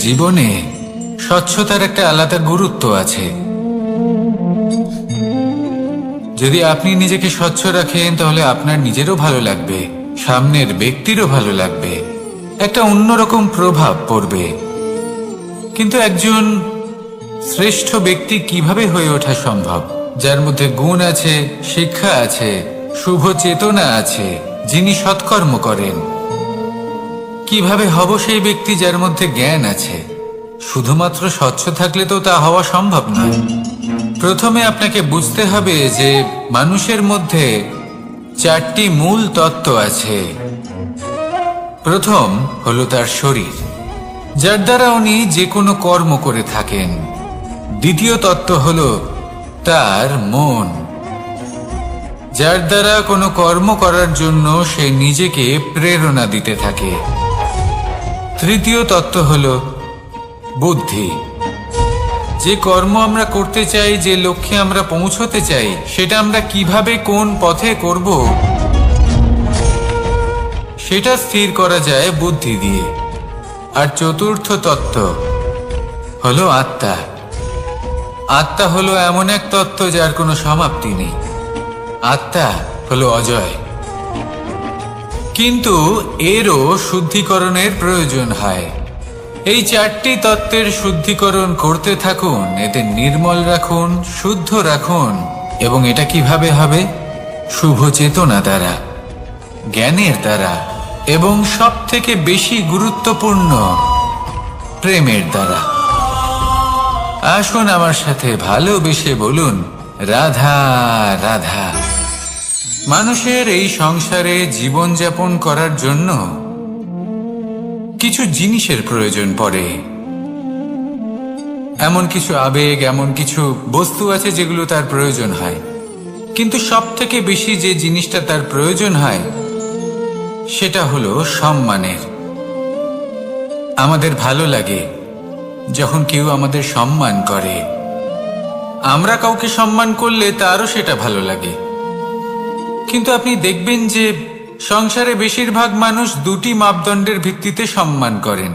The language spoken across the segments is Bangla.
জীবনে স্বচ্ছতার একটা আলাদা গুরুত্ব আছে। যদি আপনি নিজেকে স্বচ্ছ রাখেন তাহলে আপনার নিজেরও ভালো লাগবে, সামনের ব্যক্তিরও ভালো লাগবে, একটা অন্যরকম প্রভাব পড়বে। কিন্তু একজন শ্রেষ্ঠ ব্যক্তি কিভাবে হয়ে ওঠা সম্ভব? যার মধ্যে গুণ আছে, শিক্ষা আছে, শুভ চেতনা আছে, যিনি সৎকর্ম করেন। কিভাবে হব সেই ব্যক্তি যার মধ্যে জ্ঞান আছে? শুধুমাত্র স্বচ্ছ থাকলে তো তা হওয়া সম্ভব নয়। প্রথমে আপনাকে বুঝতে হবে যে মানুষের মধ্যে 4টি মূল তত্ত্ব আছে। প্রথম হলো তার শরীর, যার দ্বারা উনি যে কোনো কর্ম করে থাকেন। দ্বিতীয় তত্ত্ব হলো তার মন, যার দ্বারা কোনো কর্ম করার জন্য সে নিজেকে প্রেরণা দিতে থাকে। তৃতীয় তত্ত্ব হলো বুদ্ধি, যে কর্ম আমরা করতে চাই, যে লক্ষ্যে আমরা পৌঁছতে চাই, সেটা আমরা কিভাবে কোন পথে করব সেটা স্থির করা যায় বুদ্ধি দিয়ে। আর চতুর্থ তত্ত্ব হলো আত্মা। আত্মা হলো এমন এক তত্ত্ব যার কোনো সমাপ্তি নেই। আত্মা হলো অজয়। কিন্তু এরও শুদ্ধিকরণের প্রয়োজন হয়। এই 4টি তত্ত্বের শুদ্ধিকরণ করতে থাকুন, এদের নির্মল রাখুন, শুদ্ধ রাখুন। এবং এটা কিভাবে হবে? শুভ চেতনা দ্বারা, জ্ঞানের দ্বারা, এবং সব থেকে বেশি গুরুত্বপূর্ণ প্রেমের দ্বারা। আসুন আমার সাথে ভালোবেসে বলুন, রাধা রাধা। মানুষের এই সংসারে জীবনযাপন করার জন্য কিছু জিনিসের প্রয়োজন পড়ে। এমন কিছু আবেগ, এমন কিছু বস্তু আছে যেগুলো তার প্রয়োজন হয়। কিন্তু সব থেকে বেশি যে জিনিসটা তার প্রয়োজন হয় সেটা হলো সম্মানের। আমাদের ভালো লাগে যখন কেউ আমাদের সম্মান করে। আমরা কাউকে সম্মান করলে তারও সেটা ভালো লাগে। কিন্তু আপনি দেখবেন যে সংসারে বেশিরভাগ মানুষ 2টি মাপদণ্ডের ভিত্তিতে সম্মান করেন।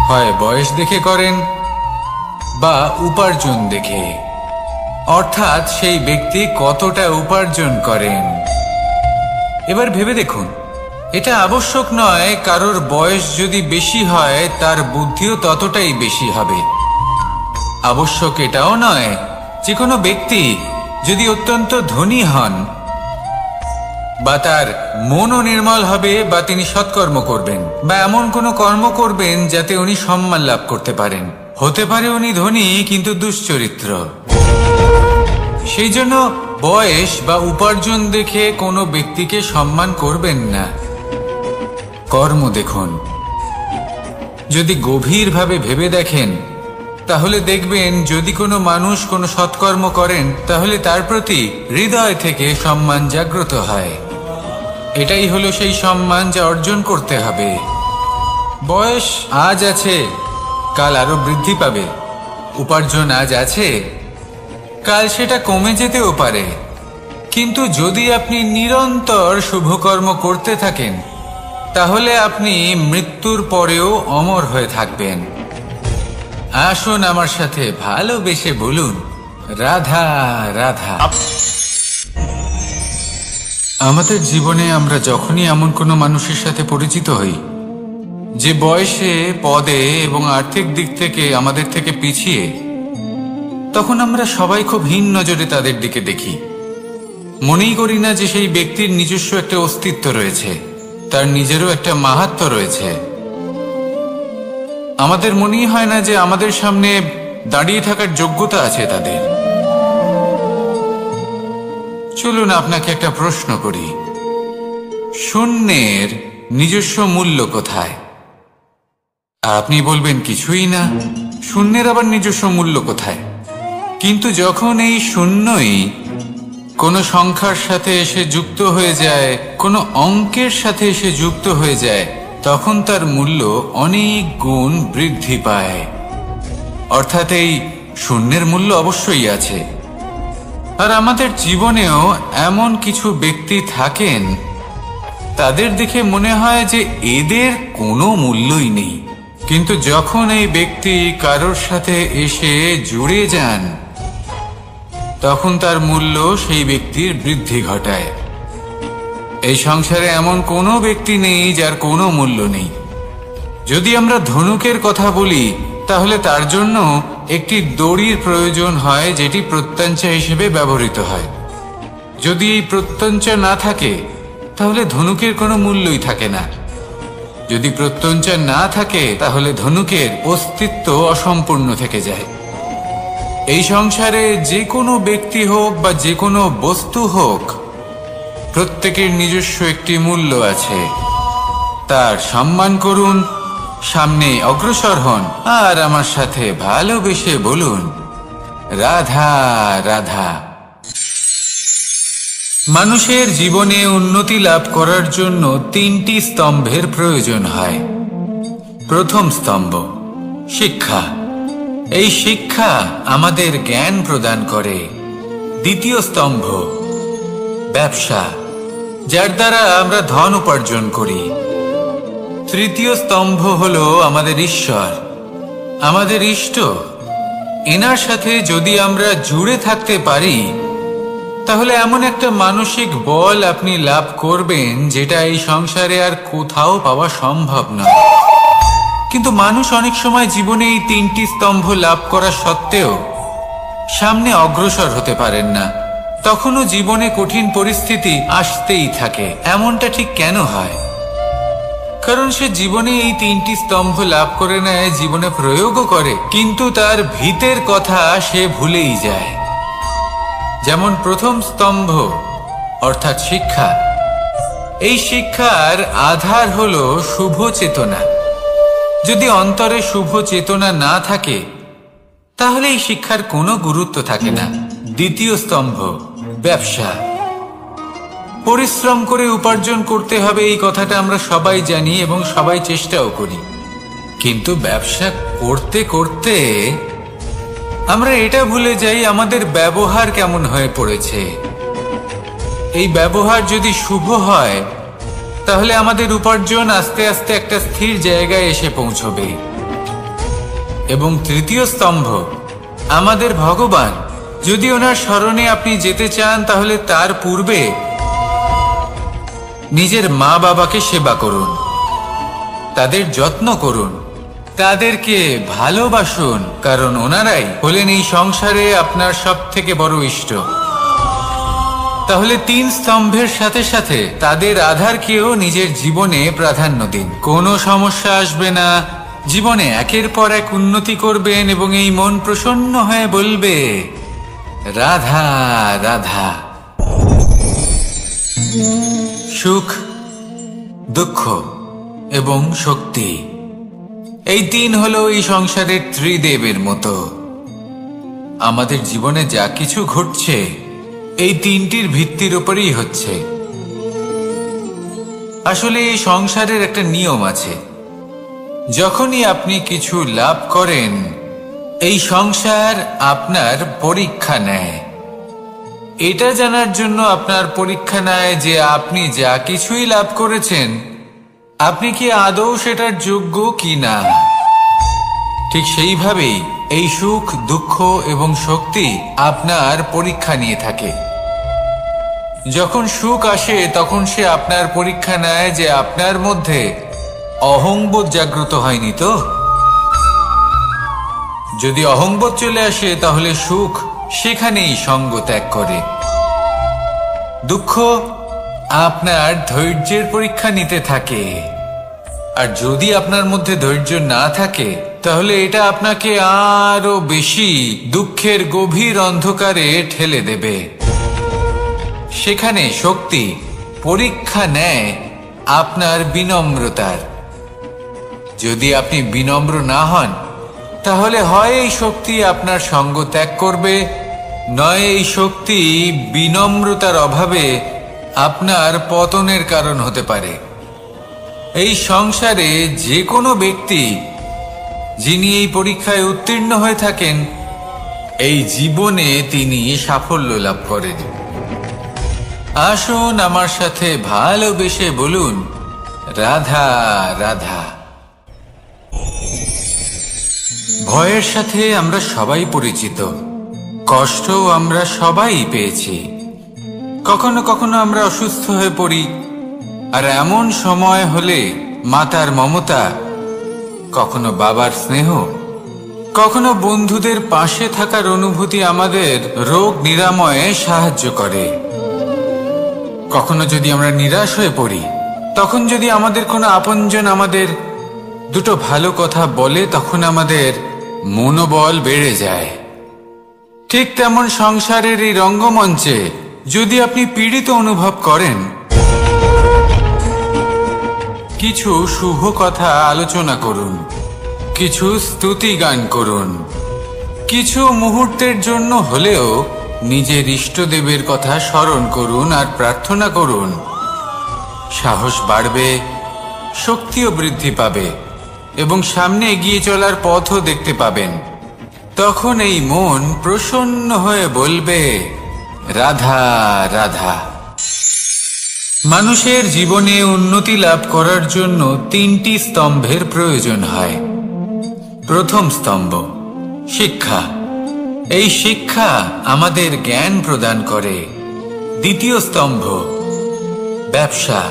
হয় বয়স দেখে করেন বা উপার্জন দেখে, অর্থাৎ সেই ব্যক্তি কতটা উপার্জন করেন। এবার ভেবে দেখুন, এটা আবশ্যক নয় কারোর বয়স যদি বেশি হয় তার বুদ্ধিও ততটাই বেশি হবে। আবশ্যক এটাও নয় যে কোনো ব্যক্তি যদি অত্যন্ত ধনী হন বা তার মনও নির্মল হবে বা তিনি সৎকর্ম করবেন বা এমন কোনো কর্ম করবেন যাতে উনি সম্মান লাভ করতে পারেন। হতে পারে উনি ধনী কিন্তু দুশ্চরিত্র। সেই জন্য বয়স বা উপার্জন দেখে কোনো ব্যক্তিকে সম্মান করবেন না। কর্ম দেখুন। যদি গভীরভাবে ভেবে দেখেন তাহলে দেখবেন যদি কোনো মানুষ কোনো সৎকর্ম করেন তাহলে তার প্রতি হৃদয় থেকে সম্মান জাগ্রত হয়। এটাই হলো সেই সম্মান যা অর্জন করতে হবে। বয়স আজ আছে, কাল আরো বৃদ্ধি পাবে। উপার্জন আজ আছে, কাল সেটা কমে যেতেও পারে। কিন্তু যদি আপনি নিরন্তর শুভকর্ম করতে থাকেন তাহলে আপনি মৃত্যুর পরেও অমর হয়ে থাকবেন। আসুন আমার সাথে ভালোবেসে বলুন, রাধা রাধা। আমাদের জীবনে আমরা যখনই এমন কোনো মানুষের সাথে পরিচিত হই যে বয়সে, পদে এবং আর্থিক দিক থেকে আমাদের থেকে পিছিয়ে, তখন আমরা সবাই খুব হীন নজরে তাদের দিকে দেখি। মনেই করি না যে সেই ব্যক্তির নিজস্ব একটা অস্তিত্ব রয়েছে, তার নিজেরও একটা মাহাত্ম্য রয়েছে। আমাদের মনেই হয় না যে আমাদের সামনে দাঁড়িয়ে থাকার যোগ্যতা আছে তাদের। চলুন আপনাকে একটা প্রশ্ন করি, শূন্যের নিজস্ব মূল্য কোথায়? আপনি বলবেন কিছুই না। শূন্যের আবার নিজস্ব মূল্য কোথায়? কিন্তু যখন এই শূন্যই কোনো সংখ্যার সাথে এসে যুক্ত হয়ে যায়, কোনো অঙ্কের সাথে এসে যুক্ত হয়ে যায়, তখন তার মূল্য অনেক গুণ বৃদ্ধি পায়। অর্থাৎ এই শূন্যের মূল্য অবশ্যই আছে। আর আমাদের জীবনেও এমন কিছু ব্যক্তি থাকেন, তাদের দেখে মনে হয় যে এদের কোনো মূল্যই নেই, কিন্তু যখন এই ব্যক্তি কারোর সাথে এসে জুড়ে যান, তখন তার মূল্য সেই ব্যক্তির বৃদ্ধি ঘটায়। এই সংসারে এমন কোনো ব্যক্তি নেই যার কোনো মূল্য নেই। যদি আমরা ধনুকের কথা বলি, তাহলে তার জন্য একটি দড়ির প্রয়োজন হয়, যেটি প্রত্যঞ্চা হিসেবে ব্যবহৃত হয়। যদি এই প্রত্যঞ্চা না থাকে, তাহলে ধনুকের কোনো মূল্যই থাকে না। যদি প্রত্যঞ্চা না থাকে, তাহলে ধনুকের অস্তিত্ব অসম্পূর্ণ থেকে যায়। এই সংসারে যে কোনো ব্যক্তি হোক বা যে কোনো বস্তু হোক, প্রত্যেকের নিজস্ব একটি মূল্য আছে। তার সম্মান করুন, সামনে অগ্রসর হন, আর আমার সাথে ভালোবেসে বলুন, রাধা রাধা। মানুষের জীবনে উন্নতি লাভ করার জন্য 3টি স্তম্ভের প্রয়োজন হয়। প্রথম স্তম্ভ শিক্ষা। এই শিক্ষা আমাদের জ্ঞান প্রদান করে। দ্বিতীয় স্তম্ভ ব্যবসা, যার দ্বারা আমরা ধন উপার্জন করি। তৃতীয় স্তম্ভ হলো আমাদের ঈশ্বর, আমাদের ইষ্ট। এনার সাথে যদি আমরা জুড়ে থাকতে পারি, তাহলে এমন একটা মানসিক বল আপনি লাভ করবেন, যেটা এই সংসারে আর কোথাও পাওয়া সম্ভব নয়। কিন্তু মানুষ অনেক সময় জীবনে এই 3টি স্তম্ভ লাভ করা সত্ত্বেও সামনে অগ্রসর হতে পারেন না। তখনও জীবনে কঠিন পরিস্থিতি আসতেই থাকে। এমনটা ঠিক কেন হয়? কারণ সে জীবনে এই 3টি স্তম্ভ লাভ করে নেয়, জীবনে প্রয়োগও করে, কিন্তু তার ভিতের কথা সে ভুলেই যায়। যেমন প্রথম স্তম্ভ অর্থাৎ শিক্ষা। এই শিক্ষার আধার হলো শুভ চেতনা। যদি অন্তরে শুভ চেতনা না থাকে, তাহলে এই শিক্ষার কোনো গুরুত্ব থাকে না। দ্বিতীয় স্তম্ভ ব্যবসা। পরিশ্রম করে উপার্জন করতে হবে, এই কথাটা আমরা সবাই জানি এবং সবাই চেষ্টাও করি। কিন্তু ব্যবসা করতে করতে আমরা এটা ভুলে যাই আমাদের ব্যবহার কেমন হয়ে পড়েছে। এই ব্যবহার যদি শুভ হয়, তাহলে আমাদের উপার্জন আস্তে আস্তে একটা স্থির জায়গায় এসে পৌঁছবে। এবং তৃতীয় স্তম্ভ আমাদের ভগবান। যদি ওনার স্মরণে আপনি যেতে চান, তাহলে তার পূর্বে নিজের মা বাবাকে সেবা করুন, তাদের যত্ন করুন, তাদেরকে ভালোবাসুন, কারণ ওনারাই হলেন এই সংসারে আপনার সবথেকে বড় ইষ্ট। তাহলে 3 স্তম্ভের সাথে সাথে তাদের আধারকেও নিজের জীবনে প্রাধান্য দিন। কোনো সমস্যা আসবে না, জীবনে একের পর এক উন্নতি করবেন এবং এই মন প্রসন্ন হয়ে বলবে, রাধা রাধা। সুখ, দুঃখ এবং শক্তি, এই 3 হলো এই সংসারের ত্রিদেবের মতো। আমাদের জীবনে যা কিছু ঘটছে, এই 3টির ভিত্তির উপরেই হচ্ছে। আসলে এই সংসারের একটা নিয়ম আছে। যখনই আপনি কিছু লাভ করেন, এই সংসার আপনার পরীক্ষা নেয়। এটা জানার জন্য আপনার পরীক্ষা নেয় যে আপনি যা কিছুই লাভ করেছেন, আপনি কি আদৌ সেটার যোগ্য কি না। ঠিক সেইভাবেই এই সুখ, দুঃখ এবং শক্তি আপনার পরীক্ষা নিয়ে থাকে। যখন সুখ আসে, তখন সে আপনার পরীক্ষা নেয় যে আপনার মধ্যে অহংবোধ জাগ্রত হয়নি তো। যদি অহংবোধ চলে আসে, তাহলে সুখ সেখানেই সঙ্গ ত্যাগ করে। দুঃখ আপনার ধৈর্যের পরীক্ষা নিতে থাকে। আর যদি আপনার মধ্যে ধৈর্য না থাকে, তাহলে এটা আপনাকে আরো বেশি দুঃখের গভীর অন্ধকারে ঠেলে দেবে। সেখানে শক্তি পরীক্ষা নেয় আপনার বিনম্রতার। যদি আপনি বিনম্র না হন, তাহলে হয় এই শক্তি আপনার সঙ্গ ত্যাগ করবে, নয় এই শক্তি বিনম্রতার অভাবে আপনার পতনের কারণ হতে পারে। এই সংসারে যে কোনো ব্যক্তি যিনি এই পরীক্ষায় উত্তীর্ণ হয়ে থাকেন, এই জীবনে তিনি সাফল্য লাভ করেন। আসুন আমার সাথে ভালোবেসে বলুন, রাধা রাধা। ভয়ের সাথে আমরা সবাই পরিচিত, কষ্টও আমরা সবাই পেয়েছি। কখনো কখনো আমরা অসুস্থ হয়ে পড়ি, আর এমন সময় হলে মাতার মমতা, কখনো বাবার স্নেহ, কখনো বন্ধুদের পাশে থাকার অনুভূতি আমাদের রোগ নিরাময়ে সাহায্য করে। কখনো যদি আমরা নিরাশ হয়ে পড়ি, তখন যদি আমাদের কোনো আপনজন আমাদের দুটো ভালো কথা বলে, তখন আমাদের মনোবল বেড়ে যায়। ঠিক তেমন সংসারের এই রঙ্গমঞ্চে যদি আপনি পীড়িত অনুভব করেন, কিছু শুভ কথা আলোচনা করুন, কিছু স্তুতি গান করুন, কিছু মুহূর্তের জন্য হলেও নিজের ইষ্টদেবের কথা স্মরণ করুন আর প্রার্থনা করুন। সাহস বাড়বে, শক্তিও বৃদ্ধি পাবে এবং সামনে এগিয়ে চলার পথও দেখতে পাবেন। তখন এই মন প্রসন্ন হয়ে বলবে, রাধা রাধা। মানুষের জীবনে উন্নতি লাভ করার জন্য 3টি স্তম্ভের প্রয়োজন হয়। প্রথম স্তম্ভ শিক্ষা। এই শিক্ষা আমাদের জ্ঞান প্রদান করে। দ্বিতীয় স্তম্ভ ব্যবসা,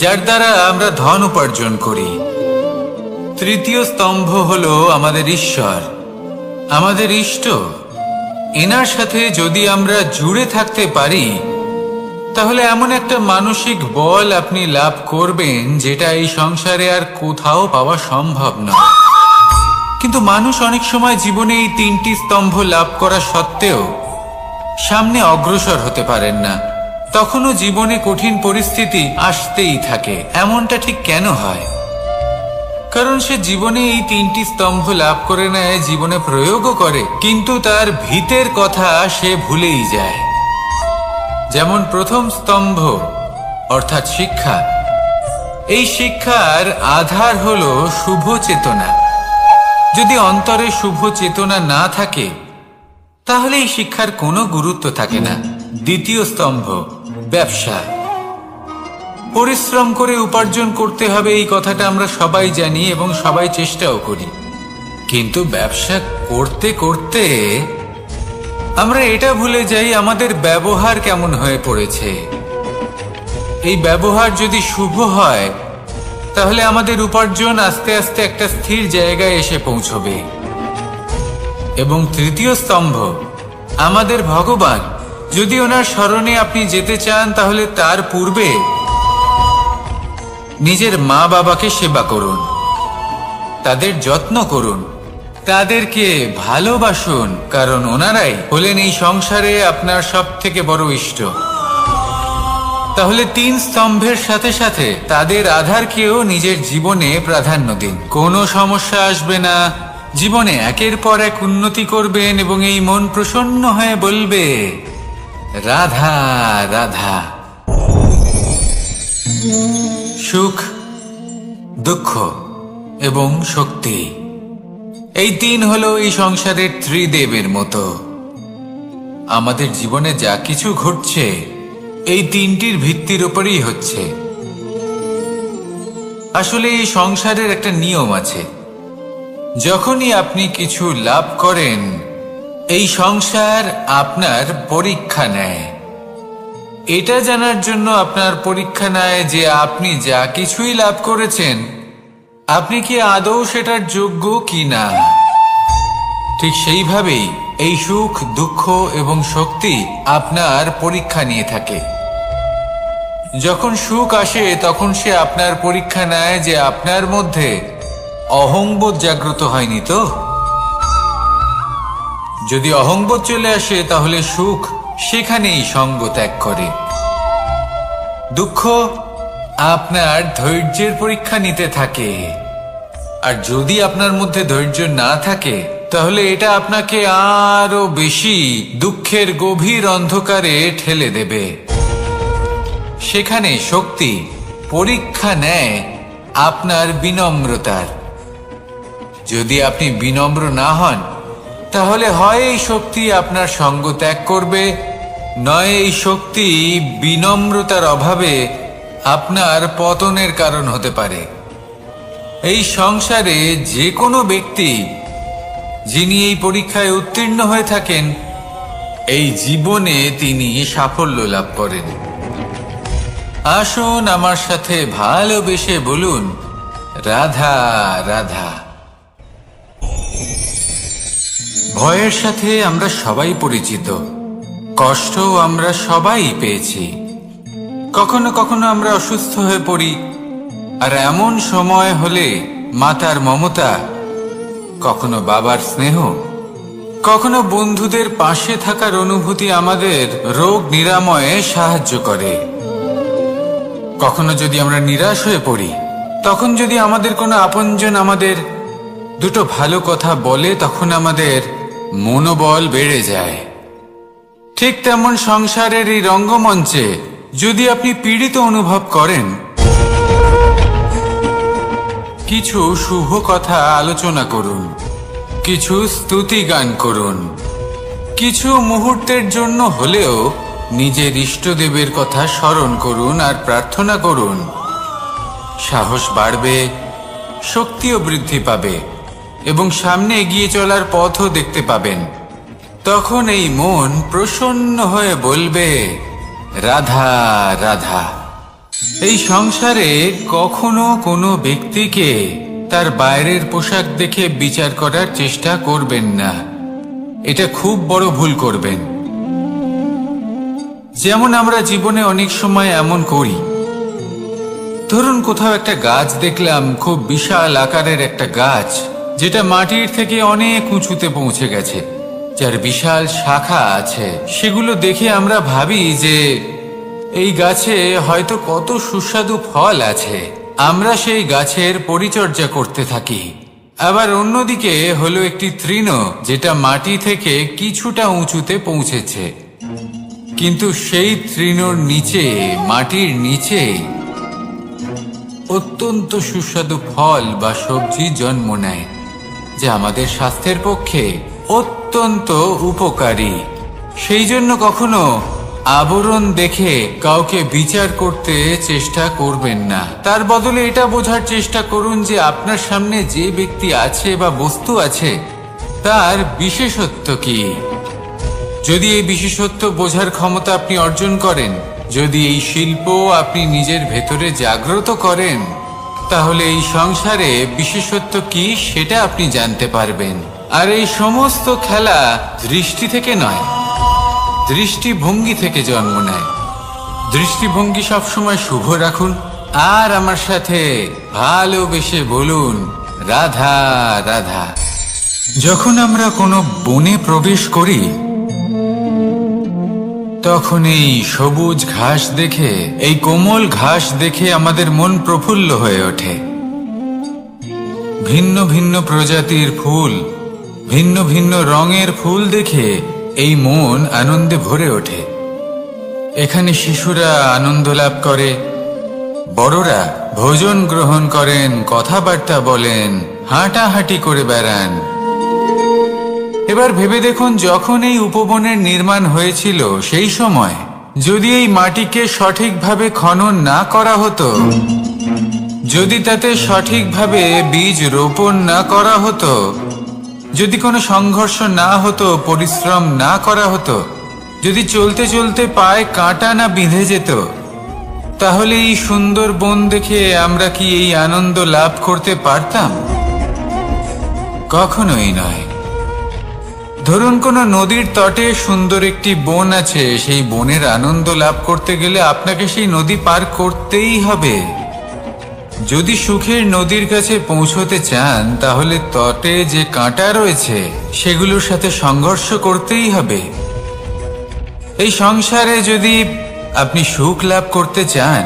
যার দ্বারা আমরা ধন উপার্জন করি। তৃতীয় স্তম্ভ হলো আমাদের ঈশ্বর, আমাদের ইষ্ট। এনার সাথে যদি আমরা জুড়ে থাকতে পারি, তাহলে এমন একটা মানসিক বল আপনি লাভ করবেন যেটা এই সংসারে আর কোথাও পাওয়া সম্ভব নয়। কিন্তু মানুষ অনেক সময় জীবনে এই 3টি স্তম্ভ লাভ করা সত্ত্বেও সামনে অগ্রসর হতে পারেন না। তখনও জীবনে কঠিন পরিস্থিতি আসতেই থাকে। এমনটা ঠিক কেন হয়? কারণ সে জীবনে এই 3টি স্তম্ভ লাভ করে নেয়, জীবনে প্রয়োগও করে, কিন্তু তার ভিতের কথা সে ভুলেই যায়। যেমন প্রথম স্তম্ভ অর্থাৎ শিক্ষা। এই শিক্ষার আধার হলো শুভ চেতনা। যদি অন্তরে শুভ চেতনা না থাকে, তাহলে এই শিক্ষার কোনো গুরুত্ব থাকে না। দ্বিতীয় স্তম্ভ ব্যবসা। পরিশ্রম করে উপার্জন করতে হবে, এই কথাটা আমরা সবাই জানি এবং সবাই চেষ্টাও করি। কিন্তু ব্যবসা করতে করতে আমরা এটা ভুলে যাই আমাদের ব্যবহার কেমন হয়ে পড়েছে। এই ব্যবহার যদি শুভ হয়, তাহলে আমাদের উপার্জন আস্তে আস্তে একটা স্থির জায়গায় এসে পৌঁছবে। এবং তৃতীয় স্তম্ভ আমাদের ভগবান। যদি ওনার শরণে আপনি যেতে চান, তাহলে তার পূর্বে নিজের মা বাবাকে সেবা করুন, তাদের যত্ন করুন, তাদেরকে ভালোবাসুন, কারণ ওনারাই হলেন এই সংসারে আপনার সবথেকে বড় ইষ্ট। তাহলে 3 স্তম্ভের সাথে সাথে তাদের আধারকেও নিজের জীবনে প্রাধান্য দিন। কোনো সমস্যা আসবে না, জীবনে একের পর এক উন্নতি করবেন এবং এই মন প্রসন্ন হয়ে বলবে, রাধা রাধা। সুখ, দুঃখ এবং শক্তি, এই 3 হলো এই সংসারের ত্রিদেবের মতো। আমাদের জীবনে যা কিছু ঘটছে এই 3টির ভিত্তির উপরেই হচ্ছে। আসলে এই সংসারের একটা নিয়ম আছে। যখনই আপনি কিছু লাভ করেন, এই সংসার আপনার পরীক্ষা নেয়। এটা জানার জন্য আপনার পরীক্ষা নেয় যে আপনি যা কিছুই লাভ করেছেন, আপনি কি আদৌ সেটার যোগ্য কি না। ঠিক সেইভাবেই এই সুখ, দুঃখ এবং শক্তি আপনার পরীক্ষা নিয়ে থাকে। যখন সুখ আসে, তখন সে আপনার পরীক্ষা নেয় যে আপনার মধ্যে অহংবোধ জাগ্রত হয়নি তো। যদি অহংবোধ চলে আসে, তাহলে সুখ সেখানেই সঙ্গ ত্যাগ করে। দুঃখ আপনার ধৈর্যের পরীক্ষা নিতে থাকে, আর যদি আপনার মধ্যে ধৈর্য না থাকে, তাহলে এটা আপনাকে আরো বেশি দুঃখের গভীর অন্ধকারে ঠেলে দেবে। সেখানে শক্তি পরীক্ষা নেয় আপনার বিনম্রতার। যদি আপনি বিনম্র না হন, তাহলে হয় এই শক্তি আপনার সঙ্গ ত্যাগ করবে, নয় এই শক্তি বিনম্রতার অভাবে আপনার পতনের কারণ হতে পারে। এই সংসারে যে কোনো ব্যক্তি যিনি এই পরীক্ষায় উত্তীর্ণ হয়ে থাকেন, এই জীবনে তিনি সাফল্য লাভ করেন। আসুন আমার সাথে ভালোবেসে বলুন, রাধা রাধা। ভয়ের সাথে আমরা সবাই পরিচিত, কষ্টও আমরা সবাই পেয়েছি। কখনো কখনো আমরা অসুস্থ হয়ে পড়ি, আর এমন সময় হলে মাতার মমতা, কখনো বাবার স্নেহ, কখনো বন্ধুদের পাশে থাকার অনুভূতি আমাদের রোগ নিরাময়ে সাহায্য করে। কখনো যদি আমরা নিরাশ হয়ে পড়ি, তখন যদি আমাদের কোনো আপনজন আমাদের দুটো ভালো কথা বলে, তখন আমাদের মনোবল বেড়ে যায়। ঠিক তেমন সংসারের এই রঙ্গমঞ্চে যদি আপনি পীড়িত অনুভব করেন, কিছু শুভ কথা আলোচনা করুন, কিছু স্তুতি গান করুন, কিছু মুহূর্তের জন্য হলেও নিজের ইষ্টদেবের কথা স্মরণ করুন আর প্রার্থনা করুন। সাহস বাড়বে, শক্তিও বৃদ্ধি পাবে এবং সামনে এগিয়ে চলার পথও দেখতে পাবেন। তখন এই মন প্রসন্ন হয়ে বলবে, রাধা রাধা। এই সংসারে কখনো কোনো ব্যক্তিকে তার বাইরের পোশাক দেখে বিচার করার চেষ্টা করবেন না, এটা খুব বড় ভুল করবেন। যেমন আমরা জীবনে অনেক সময় এমন করি, ধরুন কোথাও একটা গাছ দেখলাম, খুব বিশাল আকারের একটা গাছ, যেটা মাটির থেকে অনেক উঁচুতে পৌঁছে গেছে, যার বিশাল শাখা আছে। সেগুলো দেখে আমরা ভাবি যে এই গাছে হয়তো কত সুস্বাদু ফল আছে। আমরা সেই গাছের পরিচর্যা করতে থাকি। আবার অন্যদিকে হলো একটি তৃণ, যেটা মাটি থেকে কিছুটা উঁচুতে পৌঁছেছে, কিন্তু সেই তৃণর নিচে, মাটির নিচে অত্যন্ত সুস্বাদু ফল বা সবজি জন্ম নেয়, যা আমাদের স্বাস্থ্যের পক্ষে অত্যন্ত উপকারী। সেই জন্য কখনো আবরণ দেখে কাউকে বিচার করতে চেষ্টা করবেন না। তার বদলে এটা বোঝার চেষ্টা করুন যে আপনার সামনে যে ব্যক্তি আছে বা বস্তু আছে, তার বিশেষত্ব কি। যদি এই বিশেষত্ব বোঝার ক্ষমতা আপনি অর্জন করেন, যদি এই শিল্প আপনি নিজের ভেতরে জাগ্রত করেন, তাহলে এই সংসারে বিশেষত্ব কি সেটা আপনি জানতে পারবেন। আর এই সমস্ত খেলা দৃষ্টি থেকে নয়, দৃষ্টিভঙ্গি থেকে জন্ম নেয়। দৃষ্টিভঙ্গি সবসময় শুভ রাখুন আর আমার সাথে ভালোবেসে বলুন, রাধা রাধা। যখন আমরা কোনো বনে প্রবেশ করি, তখন এই সবুজ ঘাস দেখে, এই কোমল ঘাস দেখে আমাদের মন প্রফুল্ল হয়ে ওঠে। ভিন্ন ভিন্ন প্রজাতির ফুল, ভিন্ন ভিন্ন রঙের ফুল দেখে এই মন আনন্দে ভরে ওঠে। এখানে শিশুরা আনন্দ লাভ করে, বড়রা ভোজন গ্রহণ করেন, কথাবার্তা বলেন, হাঁটাহাঁটি করে বেড়ান। এবার ভেবে দেখুন, যখন এই উপবনের নির্মাণ হয়েছিল, সেই সময় যদি এই মাটিকে সঠিকভাবে খনন না করা হতো, যদি তাতে সঠিকভাবে বীজ রোপণ না করা হতো, যদি কোনো সংঘর্ষ না হতো, পরিশ্রম না করা হতো, যদি চলতে চলতে পায়ে কাঁটা না বিঁধে যেত, তাহলে এই সুন্দর বন দেখে আমরা কি এই আনন্দ লাভ করতে পারতাম? কখনোই নয়। ধরুন কোনো নদীর তটে সুন্দর একটি বন আছে, সেই বনের আনন্দ লাভ করতে গেলে আপনাকে সেই নদী পার করতেই হবে। যদি সুখের নদীর কাছে পৌঁছতে চান, তাহলে তটে যে কাঁটা রয়েছে সেগুলোর সাথে সংঘর্ষ করতেই হবে। এই সংসারে যদি আপনি সুখ লাভ করতে চান,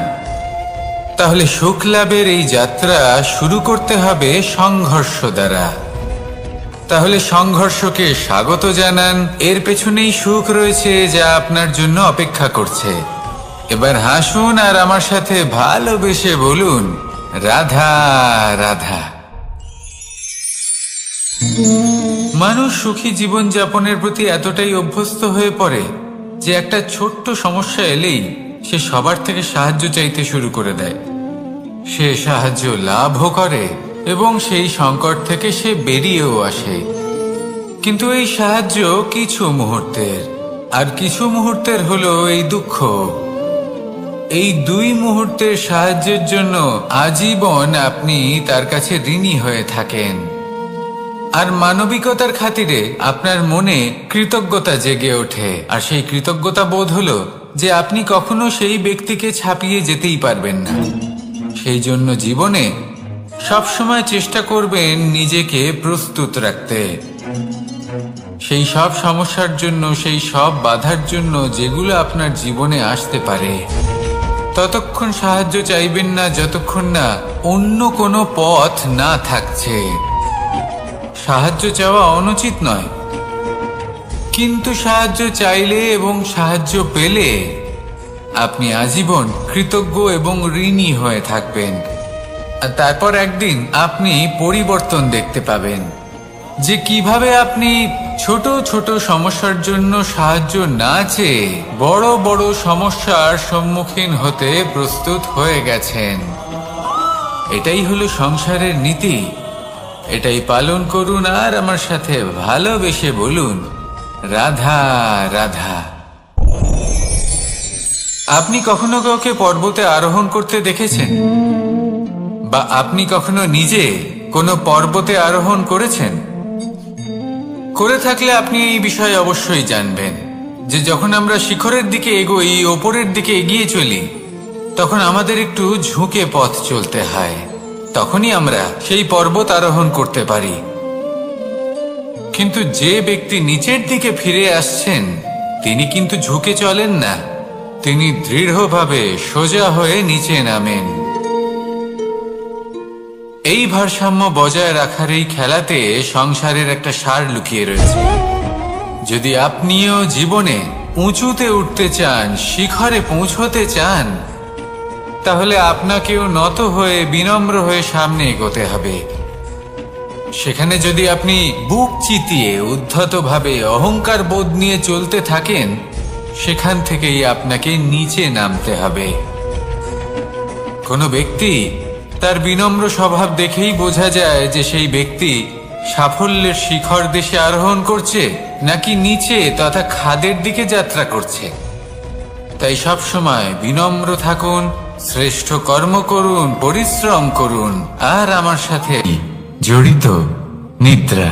তাহলে সুখ লাভের এই যাত্রা শুরু করতে হবে সংঘর্ষ দ্বারা। তাহলে সংঘর্ষকে স্বাগত জানান, এর পেছনেই সুখ রয়েছে যা আপনার জন্য অপেক্ষা করছে। এবার হাসুন আর আমার সাথে ভালোবেসে বলুন, রাধা রাধা। মানুষ সুখী জীবন যাপনের প্রতি এতটাই অভ্যস্ত হয়ে পড়ে যে একটা ছোট্ট সমস্যা এলেই সে সবার থেকে সাহায্য চাইতে শুরু করে দেয়। সে সাহায্য লাভও করে এবং সেই সংকট থেকে সে বেরিয়েও আসে। কিন্তু এই সাহায্য কিছু মুহূর্তের, আর কিছু মুহূর্তের হলো এই দুঃখ। এই 2 মুহূর্তের সাহায্যের জন্য আজীবন আপনি তার কাছে ঋণী হয়ে থাকেন। আর মানবিকতার খাতিরে আপনার মনে কৃতজ্ঞতা জেগে ওঠে, আর সেই কৃতজ্ঞতা বোধ হলো যে আপনি কখনো সেই ব্যক্তিকে ছাপিয়ে যেতেই পারবেন না। সেই জন্য জীবনে সবসময় চেষ্টা করবেন নিজেকে প্রস্তুত রাখতে, সেই সব সমস্যার জন্য, সেই সব বাধার জন্য যেগুলো আপনার জীবনে আসতে পারে। ততক্ষণ সাহায্য চাইবেন না যতক্ষণ না অন্য কোনো পথ না থাকছে। সাহায্য চাওয়া অনুচিত নয়, কিন্তু সাহায্য চাইলে এবং সাহায্য পেলে আপনি আজীবন কৃতজ্ঞ এবং ঋণী হয়ে থাকবেন। আর তারপর একদিন আপনি পরিবর্তন দেখতে পাবেন যে কিভাবে আপনি ছোট ছোট সমস্যার জন্য সাহায্য না চেয়ে বড় বড় সমস্যার সম্মুখীন হতে প্রস্তুত হয়ে গেছেন। এটাই হলো সংসারের নীতি। এটাই পালন করুন আর আমার সাথে ভালোবেসে বলুন, রাধা রাধা। আপনি কখনো কাউকে পর্বতে আরোহণ করতে দেখেছেন? বা আপনি কখনো নিজে কোনো পর্বতে আরোহণ করেছেন? করে থাকলে আপনি এই বিষয়ে অবশ্যই জানবেন যে যখন আমরা শিখরের দিকে এগোই, ওপরের দিকে এগিয়ে চলি, তখন আমাদের একটু ঝুঁকে পথ চলতে হয়। তখনই আমরা সেই পর্বত আরোহণ করতে পারি। কিন্তু যে ব্যক্তি নিচের দিকে ফিরে আসছেন, তিনি কিন্তু ঝুঁকে চলেন না, তিনি দৃঢ়ভাবে সোজা হয়ে নিচে নামেন। এই ভারসাম্য বজায় রাখার এই খেলাতে সংসারের একটা সার লুকিয়ে রয়েছে। যদি আপনিও জীবনে উঁচুতে উঠতে চান, শিখরে পৌঁছতে চান, তাহলে আপনাকেও নত হয়ে বিনম্র হয়ে সামনে এগোতে হবে। সেখানে যদি আপনি বুক চিতিয়ে উদ্ধতভাবে অহংকার বোধ নিয়ে চলতে থাকেন, সেখান থেকেই আপনাকে নিচে নামতে হবে। কোনো ব্যক্তি তার বিনম্র স্বভাব দেখেই বোঝা যায় যে সেই ব্যক্তি সাফল্যের শিখর দেশে আরোহণ করছে নাকি নিচে তথা খাদের দিকে যাত্রা করছে। তাই সব সময় বিনম্র থাকুন, শ্রেষ্ঠ কর্ম করুন, পরিশ্রম করুন, আর আমার সাথে জড়িত নিদ্রা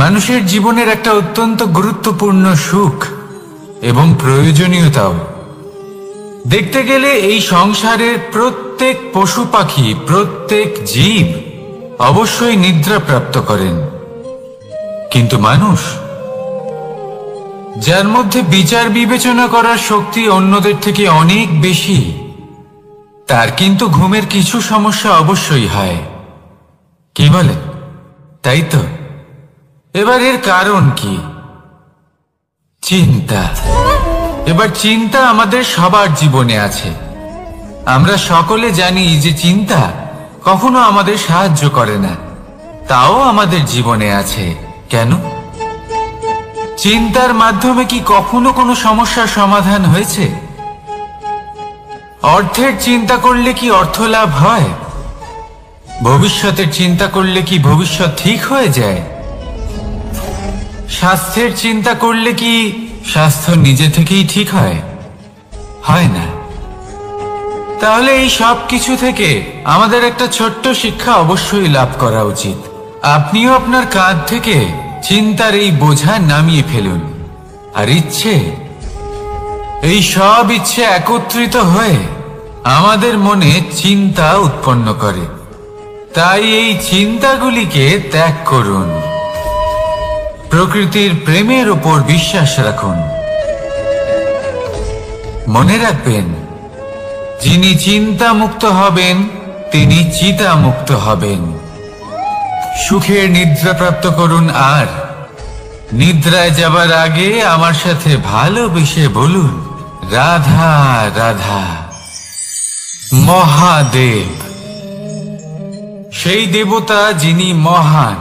মানুষের জীবনের একটা অত্যন্ত গুরুত্বপূর্ণ সুখ এবং প্রয়োজনীয়তাও। দেখতে গেলে এই সংসারের প্রত্যেক পশু পাখি, প্রত্যেক জীব অবশ্যই নিদ্রা প্রাপ্ত করেন, কিন্তু মানুষ, যার মধ্যে বিচার বিবেচনা করার শক্তি অন্যদের থেকে অনেক বেশি, তার কিন্তু ঘুমের কিছু সমস্যা অবশ্যই হয়। কি বলে? তাই তো। এবার এর কারণ কি? চিন্তা। এবার চিন্তা আমাদের সবার জীবনে আছে। আমরা সকলে জানি যে চিন্তা কখনো আমাদের সাহায্য করে না, তাও আমাদের জীবনে আছে। কেন? চিন্তার মাধ্যমে কি কখনো কোনো সমস্যার সমাধান হয়েছে? অর্থের চিন্তা করলে কি অর্থ লাভ হয়? ভবিষ্যতের চিন্তা করলে কি ভবিষ্যৎ ঠিক হয়ে যায়? স্বাস্থ্যের চিন্তা করলে কি স্বাস্থ্য নিজে থেকেই ঠিক হয়? হয় না। তাহলে এই সব কিছু থেকে আমাদের একটা ছোট্ট শিক্ষা অবশ্যই লাভ করা উচিত। আপনিও আপনার কাঁধ থেকে চিন্তার এই বোঝা নামিয়ে ফেলুন। আর ইচ্ছে, এই সব ইচ্ছে একত্রিত হয়ে আমাদের মনে চিন্তা উৎপন্ন করে। তাই এই চিন্তাগুলিকে ত্যাগ করুন। প্রকৃতির প্রেমের উপর বিশ্বাস রাখুন। মনে রাখবেন, যিনি চিন্তা মুক্ত হবেন তিনি চিতা মুক্ত হবেন। সুখের নিদ্রা প্রাপ্ত করুন, আর নিদ্রায় যাবার আগে আমার সাথে ভালোবেসে বলুন, রাধা রাধা। মহাদেব, সেই দেবতা যিনি মহান,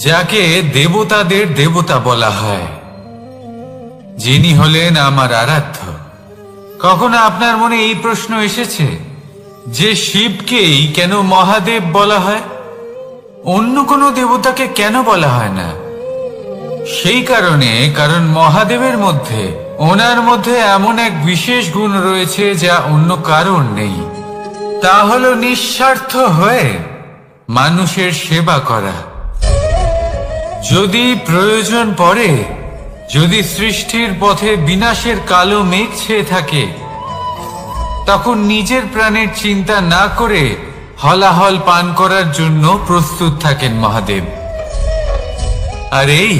যাকে দেবতাদের দেবতা বলা হয়, যিনি হলেন আমার আরাধ্য। কখনো আপনার মনে এই প্রশ্ন এসেছে যে শিবকেই কেন মহাদেব বলা হয়? অন্য কোনো দেবতাকে কেন বলা হয় না? সেই কারণ মহাদেবের মধ্যে, ওনার মধ্যে এমন এক বিশেষ গুণ রয়েছে যা অন্য কারণ নেই। তা হলো নিঃস্বার্থ হয়ে মানুষের সেবা করা। যদি প্রয়োজন পড়ে, যদি সৃষ্টির পথে বিনাশের কালো মেঘ ছেয়ে থাকে, তখন নিজের প্রাণের চিন্তা না করে হলাহল পান করার জন্য প্রস্তুত থাকেন মহাদেব। আর এই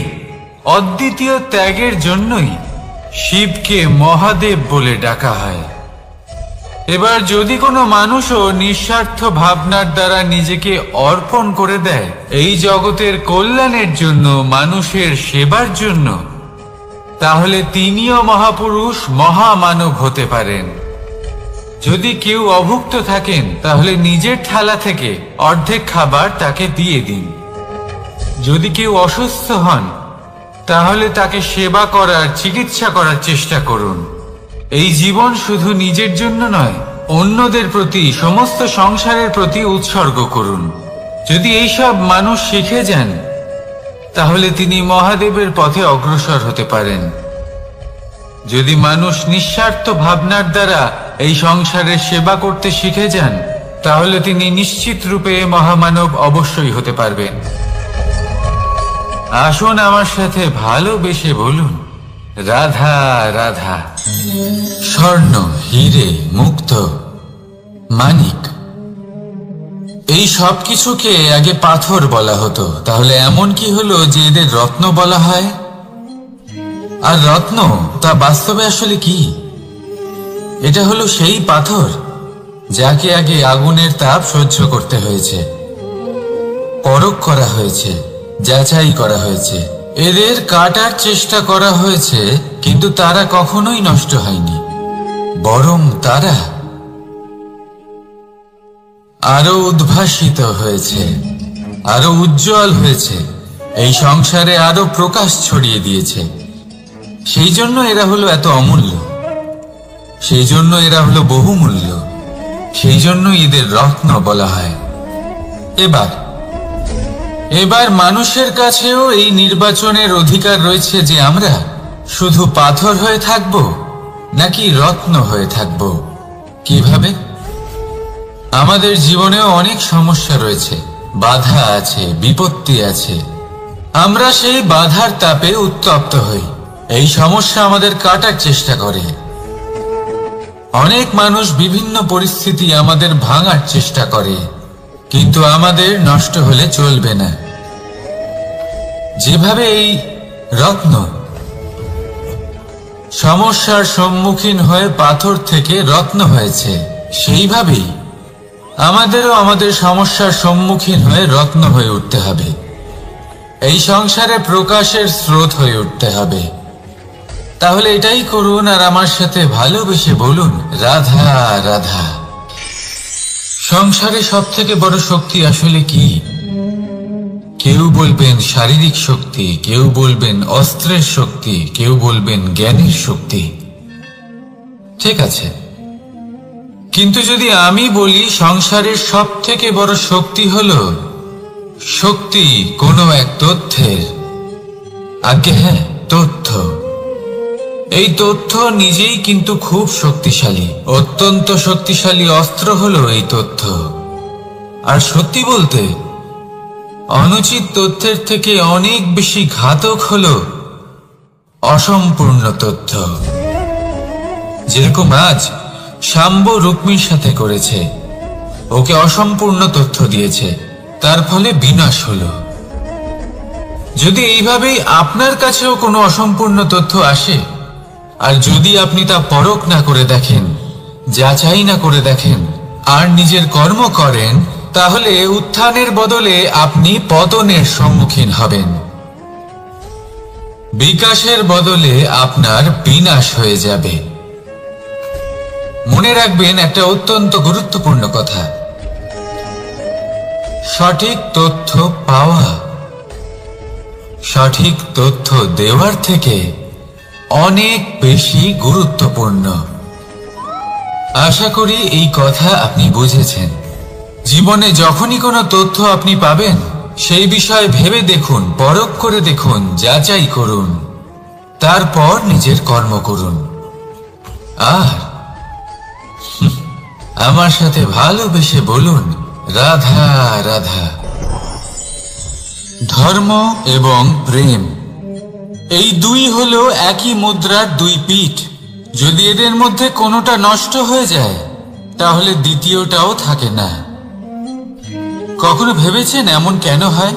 অদ্বিতীয় ত্যাগের জন্যই শিবকে মহাদেব বলে ডাকা হয়। এবার যদি কোনো মানুষও নিঃস্বার্থ ভাবনার দ্বারা নিজেকে অর্পণ করে দেয় এই জগতের কল্যাণের জন্য, মানুষের সেবার জন্য, তাহলে তিনিও মহাপুরুষ, মহামানব হতে পারেন। যদি কেউ অভুক্ত থাকেন, তাহলে নিজের থালা থেকে অর্ধেক খাবার তাকে দিয়ে দিন। যদি কেউ অসুস্থ হন, তাহলে তাকে সেবা করার, চিকিৎসা করার চেষ্টা করুন। এই জীবন শুধু নিজের জন্য নয়, অন্যদের প্রতি, সমস্ত সংসারের প্রতি উৎসর্গ করুন। যদি এইসব মানুষ শিখে যান, তাহলে তিনি মহাদেবের পথে অগ্রসর হতে পারেন। যদি মানুষ নিঃস্বার্থ ভাবনার দ্বারা এই সংসারের সেবা করতে শিখে যান, তাহলে তিনি নিশ্চিত রূপে মহামানব অবশ্যই হতে পারবেন। আসুন আমার সাথে ভালোবেসে বলুন, রাধা রাধা। স্বর্ণ, হীরে, মুক্ত, মানিক, এই সব কিছুকে আগে পাথর বলা হতো। তাহলে এমন কি হলো যে এদের রত্ন বলা হয়? আর রত্ন তা বাস্তবে আসলে কি? এটা হলো সেই পাথর যাকে আগে আগুনের তাপ সহ্য করতে হয়েছে, পরখ করা হয়েছে, যাচাই করা হয়েছে, এদের কাটার চেষ্টা করা হয়েছে, কিন্তু তারা কখনোই নষ্ট হয়নি, বরং তারা আরো উদ্ভাসিত হয়েছে, আরো উজ্জ্বল হয়েছে, এই সংসারে আরো প্রকাশ ছড়িয়ে দিয়েছে। সেই জন্য এরা হলো এত অমূল্য, সেই জন্য এরা হলো বহুমূল্য, সেই জন্য এদের রত্ন বলা হয়। এবার মানুষের কাছেও এই নির্বাচনের অধিকার রয়েছে যে আমরা শুধু পাথর হয়ে থাকব নাকি রত্ন হয়ে থাকব। কিভাবে? আমাদের জীবনেও অনেক সমস্যা রয়েছে, বাধা আছে, বিপত্তি আছে। আমরা সেই বাধার তাপে উত্তপ্ত হই, এই সমস্যা আমাদের কাটার চেষ্টা করে। অনেক মানুষ বিভিন্ন পরিস্থিতি আমাদের ভাঙার চেষ্টা করে, কিন্তু আমাদের নষ্ট হলে চলবে না। যেভাবে এই রত্ন সমস্যার সম্মুখীন হয়ে পাথর থেকে রত্ন হয়েছে, সেইভাবেই আমাদেরও আমাদের সমস্যার সম্মুখীন হয়ে রত্ন হয়ে উঠতে হবে। এই সংসারে প্রকাশের স্রোত হয়ে উঠতে হবে। তাহলে এটাই করুন আর আমার সাথে ভালোবেসে বলুন, রাধা রাধা। সংসারে সব থেকে বড় শক্তি আসলে কি? কেউ বলবেন শারীরিক শক্তি, কেউ বলবেন অস্ত্রের শক্তি, কেউ বলবেন জ্ঞানের শক্তি। ঠিক আছে, কিন্তু যদি আমি বলি সংসারের সব থেকে বড় শক্তি হলো শক্তি কোনো এক তথ্যের, আগে হ্যাঁ, তথ্য। এই তথ্য নিজেই কিন্তু খুব শক্তিশালী, অত্যন্ত শক্তিশালী অস্ত্র হলো এই তথ্য। আর সত্যি বলতে, অনুচিত তথ্যের থেকে অনেক বেশি ঘাতক হলো অসম্পূর্ণ তথ্য। যেরকম আজ শাম্ব রুক্মির সাথে করেছে, ওকে অসম্পূর্ণ তথ্য দিয়েছে, তার ফলে বিনাশ হলো। যদি এইভাবেই আপনার কাছেও কোনো অসম্পূর্ণ তথ্য আসে, আর যদি আপনি তা পরখ না করে দেখেন, যাচাই না করে দেখেন, আর নিজের কর্ম করেন, তাহলে উত্থানের বদলে আপনি পতনের সম্মুখীন হবেন। বিকাশের বদলে আপনার বিনাশ হয়ে যাবে। মনে রাখবেন একটা অত্যন্ত গুরুত্বপূর্ণ কথা, সঠিক তথ্য পাওয়া সঠিক তথ্য দেওয়ার থেকে অনেক বেশি গুরুত্বপূর্ণ। আশা করি এই কথা আপনি বুঝেছেন। জীবনে যখনই কোনো তথ্য আপনি পাবেন, সেই বিষয়ে ভেবে দেখুন, পরখ করে দেখুন, যাচাই করুন, তারপর নিজের কর্ম করুন। আর আমার সাথে ভালোবেসে বলুন, রাধা রাধা। ধর্ম এবং প্রেম, এই দুই হলো একই মুদ্রার দুই পিঠ। যদি এদের মধ্যে কোনোটা নষ্ট হয়ে যায়, তাহলে দ্বিতীয়টাও থাকে না। কখনো ভেবেছেন এমন কেন হয়?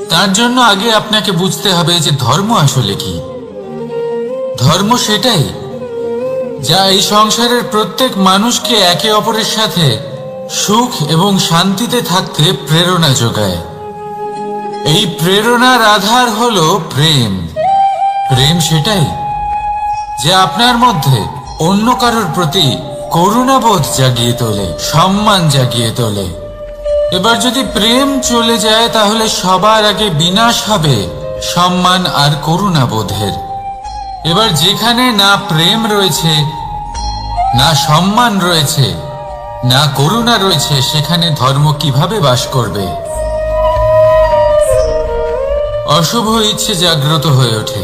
তার জন্য আগে আপনাকে বুঝতে হবে যে ধর্ম আসলে কি। ধর্ম সেটাই যা এই সংসারের প্রত্যেক মানুষকে একে অপরের সাথে সুখ এবং শান্তিতে থাকতে প্রেরণা যোগায়। এই প্রেরণার আধার হলো প্রেম। প্রেম সেটাই যা আপনার মধ্যে অন্য কারোর প্রতি করুণাবোধ জাগিয়ে তোলে, সম্মান জাগিয়ে তোলে। এবার যদি প্রেম চলে যায়, তাহলে সবার আগে বিনাশ হবে সম্মান আর করুণাবোধের। এবার যেখানে না প্রেম রয়েছে, না সম্মান রয়েছে, না করুণা রয়েছে, সেখানে ধর্ম কিভাবে বাস করবে? অশুভ ইচ্ছে জাগ্রত হয়ে ওঠে,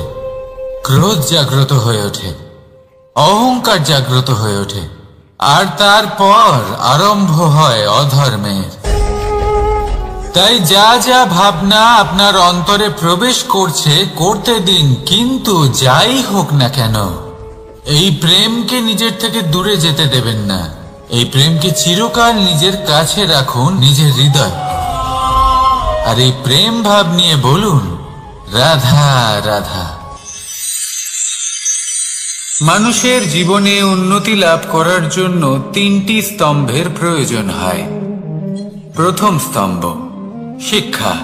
ক্রোধ জাগ্রত হয়ে ওঠে, অহংকার জাগ্রত হয়ে ওঠে, আর তারপর আরম্ভ হয় অধর্মের। তাই যা যা ভাবনা আপনার অন্তরে প্রবেশ করছে করতে দিন, কিন্তু যাই হোক না কেন এই প্রেমকে নিজের থেকে দূরে যেতে দেবেন না। এই প্রেমকে চিরকাল নিজের কাছে রাখুন, নিজের হৃদয়। আর এই প্রেম ভাব নিয়ে বলুন, রাধা রাধা। মানুষের জীবনে উন্নতি লাভ করার জন্য তিনটি স্তম্ভের প্রয়োজন হয়। প্রথম স্তম্ভ শিক্ষা।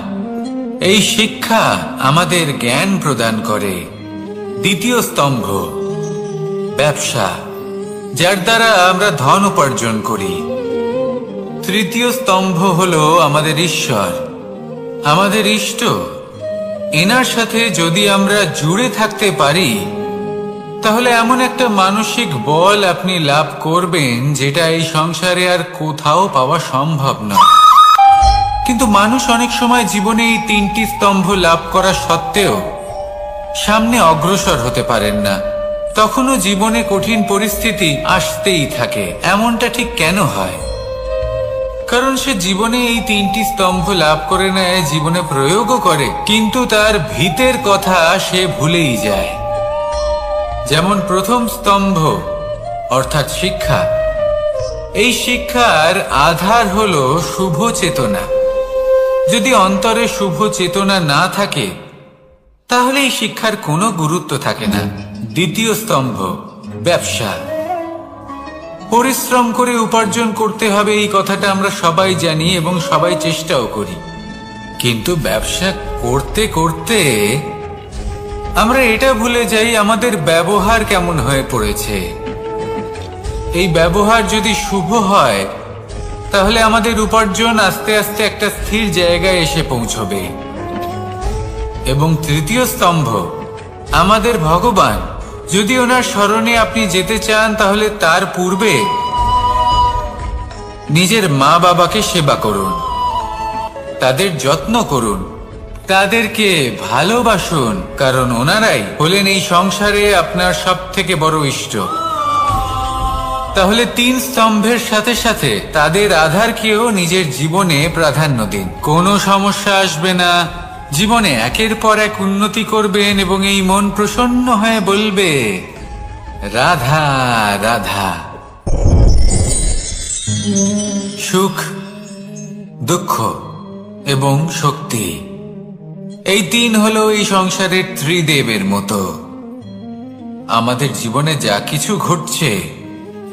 এই শিক্ষা আমাদের জ্ঞান প্রদান করে। দ্বিতীয় স্তম্ভ ব্যবসা, যার দ্বারা আমরা ধন উপার্জন করি। তৃতীয় স্তম্ভ হলো আমাদের ঈশ্বর, আমাদের ইষ্ট। এনার সাথে যদি আমরা জুড়ে থাকতে পারি, তাহলে এমন একটা মানসিক বল আপনি লাভ করবেন যেটা এই সংসারে আর কোথাও পাওয়া সম্ভব নয়। কিন্তু মানুষ অনেক সময় জীবনে এই তিনটি স্তম্ভ লাভ করা সত্ত্বেও সামনে অগ্রসর হতে পারেন না। তখনও জীবনে কঠিন পরিস্থিতি আসতেই থাকে। এমনটা ঠিক কেন হয়? কারণ সে জীবনে এই তিনটি স্তম্ভ লাভ করে নেয়, জীবনে প্রয়োগও করে, কিন্তু তার ভিতের কথা সে ভুলেই যায়। যেমন প্রথম স্তম্ভ অর্থাৎ শিক্ষা। এই শিক্ষার আধার হলো শুভ চেতনা। যদি অন্তরে শুভ চেতনা না থাকে, তাহলে এই শিক্ষার কোনো গুরুত্ব থাকে না। দ্বিতীয় স্তম্ভ ব্যবসা। পরিশ্রম করে উপার্জন করতে হবে, এই কথাটা আমরা সবাই জানি এবং সবাই চেষ্টাও করি। কিন্তু ব্যবসা করতে করতে আমরা এটা ভুলে যাই আমাদের ব্যবহার কেমন হয়ে পড়েছে। এই ব্যবহার যদি শুভ হয়, তাহলে আমাদের উপার্জন আস্তে আস্তে একটা স্থির জায়গায় এসে পৌঁছবে। এবং তৃতীয় স্তম্ভ আমাদের ভগবান। যদি ওনার স্মরণে আপনি যেতে চান, তাহলে তার পূর্বে নিজের মা বাবাকে সেবা করুন, তাদের যত্ন করুন, তাদেরকে ভালোবাসুন, কারণ ওনারাই হলেন এই সংসারে আপনার সবথেকে বড় ইষ্ট। তাহলে তিন স্তম্ভের সাথে সাথে তাদের আধারকেও নিজের জীবনে প্রাধান্য দিন। কোনো সমস্যা আসবে না, জীবনে একের পর এক উন্নতি করবেন এবং এই মন প্রসন্ন হয়ে বলবে, রাধা রাধা। সুখ, দুঃখ এবং শক্তি, এই তিন হলো এই সংসারের ত্রিদেবের মতো। আমাদের জীবনে যা কিছু ঘটছে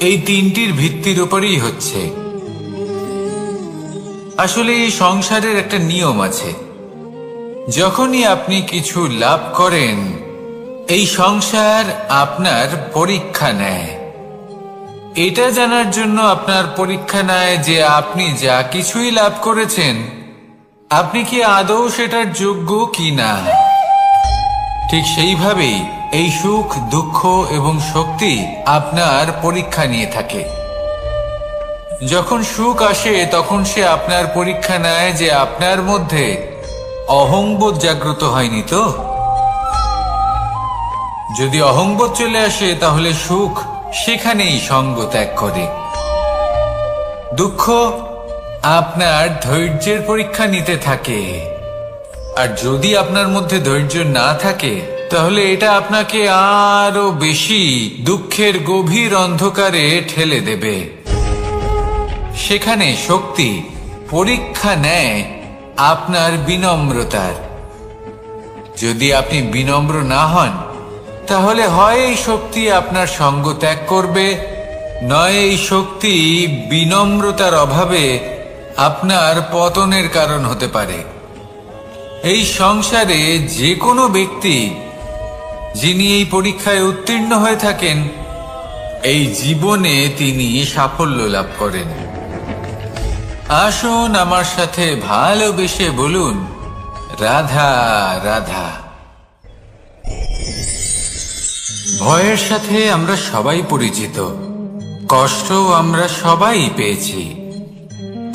এই তিনটির ভিত্তির উপরেই হচ্ছে। আসলে এই সংসারের একটা নিয়ম আছে। যখনই আপনি কিছু লাভ করেন, এই সংসার আপনার পরীক্ষা নেয়। এটা জানার জন্য আপনার পরীক্ষা নেয় যে আপনি যা কিছুই লাভ করেছেন, আপনি কি আদৌ সেটার যোগ্য কি না। ঠিক সেইভাবেই এই সুখ, দুঃখ এবং শক্তি আপনার পরীক্ষা নিয়ে থাকে। যখন সুখ আসে তখন সে আপনার পরীক্ষা নেয় যে আপনার মধ্যে অহংবোধ জাগ্রত হয়নি তো। যদি অহংবোধ চলে আসে তাহলে সুখ সেখানেই সঙ্গ ত্যাগ করে। দুঃখ আপনার ধৈর্যের পরীক্ষা নিতে থাকে, আর যদি আপনার মধ্যে ধৈর্য না থাকে তাহলে এটা আপনাকে আরো বেশি দুঃখের গভীর অন্ধকারে ঠেলে দেবে। সেখানে শক্তি পরীক্ষা নেয় আপনার বিনম্রতার। যদি আপনি বিনম্র না হন তাহলে হয় এই শক্তি আপনার সঙ্গ ত্যাগ করবে, নয় এই শক্তি বিনম্রতার অভাবে আপনার পতনের কারণ হতে পারে। এই সংসারে যে কোনো ব্যক্তি যিনি এই পরীক্ষায় উত্তীর্ণ হয়ে থাকেন, এই জীবনে তিনি সাফল্য লাভ করেন। আসুন আমার সাথে ভালোবেসে বলুন, রাধা রাধা। ভয়ের সাথে আমরা সবাই পরিচিত, কষ্টও আমরা সবাই পেয়েছি।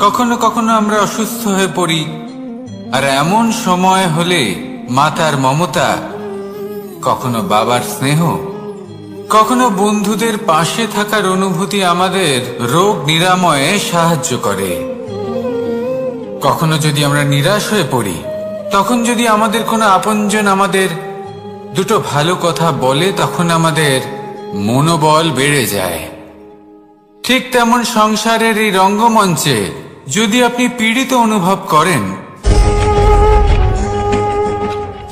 কখনো কখনো আমরা অসুস্থ হয়ে পড়ি, আর এমন সময় হলে মাতার মমতা, কখনো বাবার স্নেহ, কখনো বন্ধুদের পাশে থাকার অনুভূতি আমাদের রোগ নিরাময়ে সাহায্য করে। কখনো যদি আমরা নিরাশ হয়ে পড়ি, তখন যদি আমাদের কোনো আপনজন আমাদের দুটো ভালো কথা বলে, তখন আমাদের মনোবল বেড়ে যায়। ঠিক তেমন সংসারের এই রঙ্গমঞ্চে যদি আপনি পীড়িত অনুভব করেন,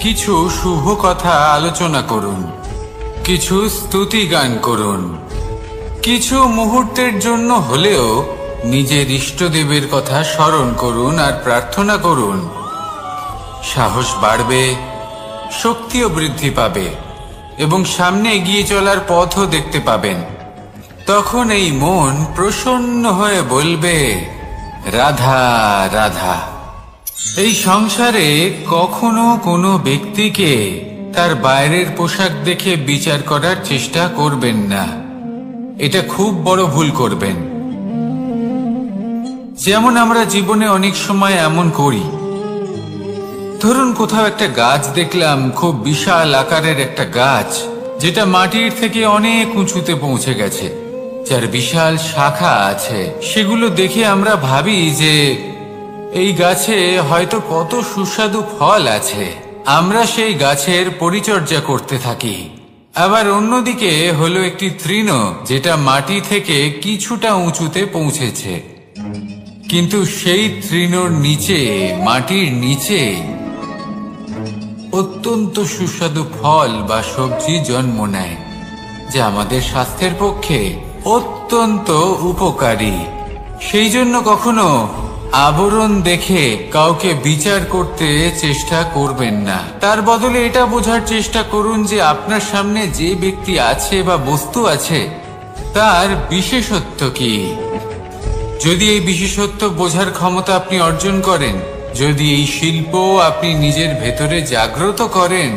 কিছু শুভ কথা আলোচনা করুন, কিছু স্তুতি গান করুন, কিছু মুহূর্তের জন্য হলেও নিজের ইষ্টদেবের কথা স্মরণ করুন আর প্রার্থনা করুন। সাহস বাড়বে, শক্তিও বৃদ্ধি পাবে এবং সামনে এগিয়ে চলার পথও দেখতে পাবেন। তখন এই মন প্রসন্ন হয়ে বলবে, রাধা রাধা। এই সংসারে কখনো কোনো ব্যক্তিকে তার বাইরের পোশাক দেখে বিচার করার চেষ্টা করবেন না, এটা খুব বড় ভুল করবেন। যেমন আমরা জীবনে অনেক সময় এমন করি, ধরুন কোথাও একটা গাছ দেখলাম, খুব বিশাল আকারের একটা গাছ, যেটা মাটির থেকে অনেক উঁচুতে পৌঁছে গেছে, যার বিশাল শাখা আছে। সেগুলো দেখে আমরা ভাবি যে এই গাছে হয়তো কত সুস্বাদু ফল আছে। আমরা সেই গাছের পরিচর্যা করতে থাকি। আবার অন্যদিকে হলো একটি তৃণ, যেটা মাটি থেকে কিছুটা উঁচুতে পৌঁছেছে, কিন্তু সেই তৃণর নিচে, মাটির নিচে অত্যন্ত সুস্বাদু ফল বা সবজি জন্ম নেয়, যা আমাদের স্বাস্থ্যের পক্ষে অত্যন্ত উপকারী। সেই জন্য কখনো আবরণ দেখে কাউকে বিচার করতে চেষ্টা করবেন না। তার বদলে এটা বোঝার চেষ্টা করুন যে আপনার সামনে যে ব্যক্তি আছে বা বস্তু আছে, তার বিশেষত্ব কি। যদি এই বিশেষত্ব বোঝার ক্ষমতা আপনি অর্জন করেন, যদি এই শিল্প আপনি নিজের ভেতরে জাগ্রত করেন,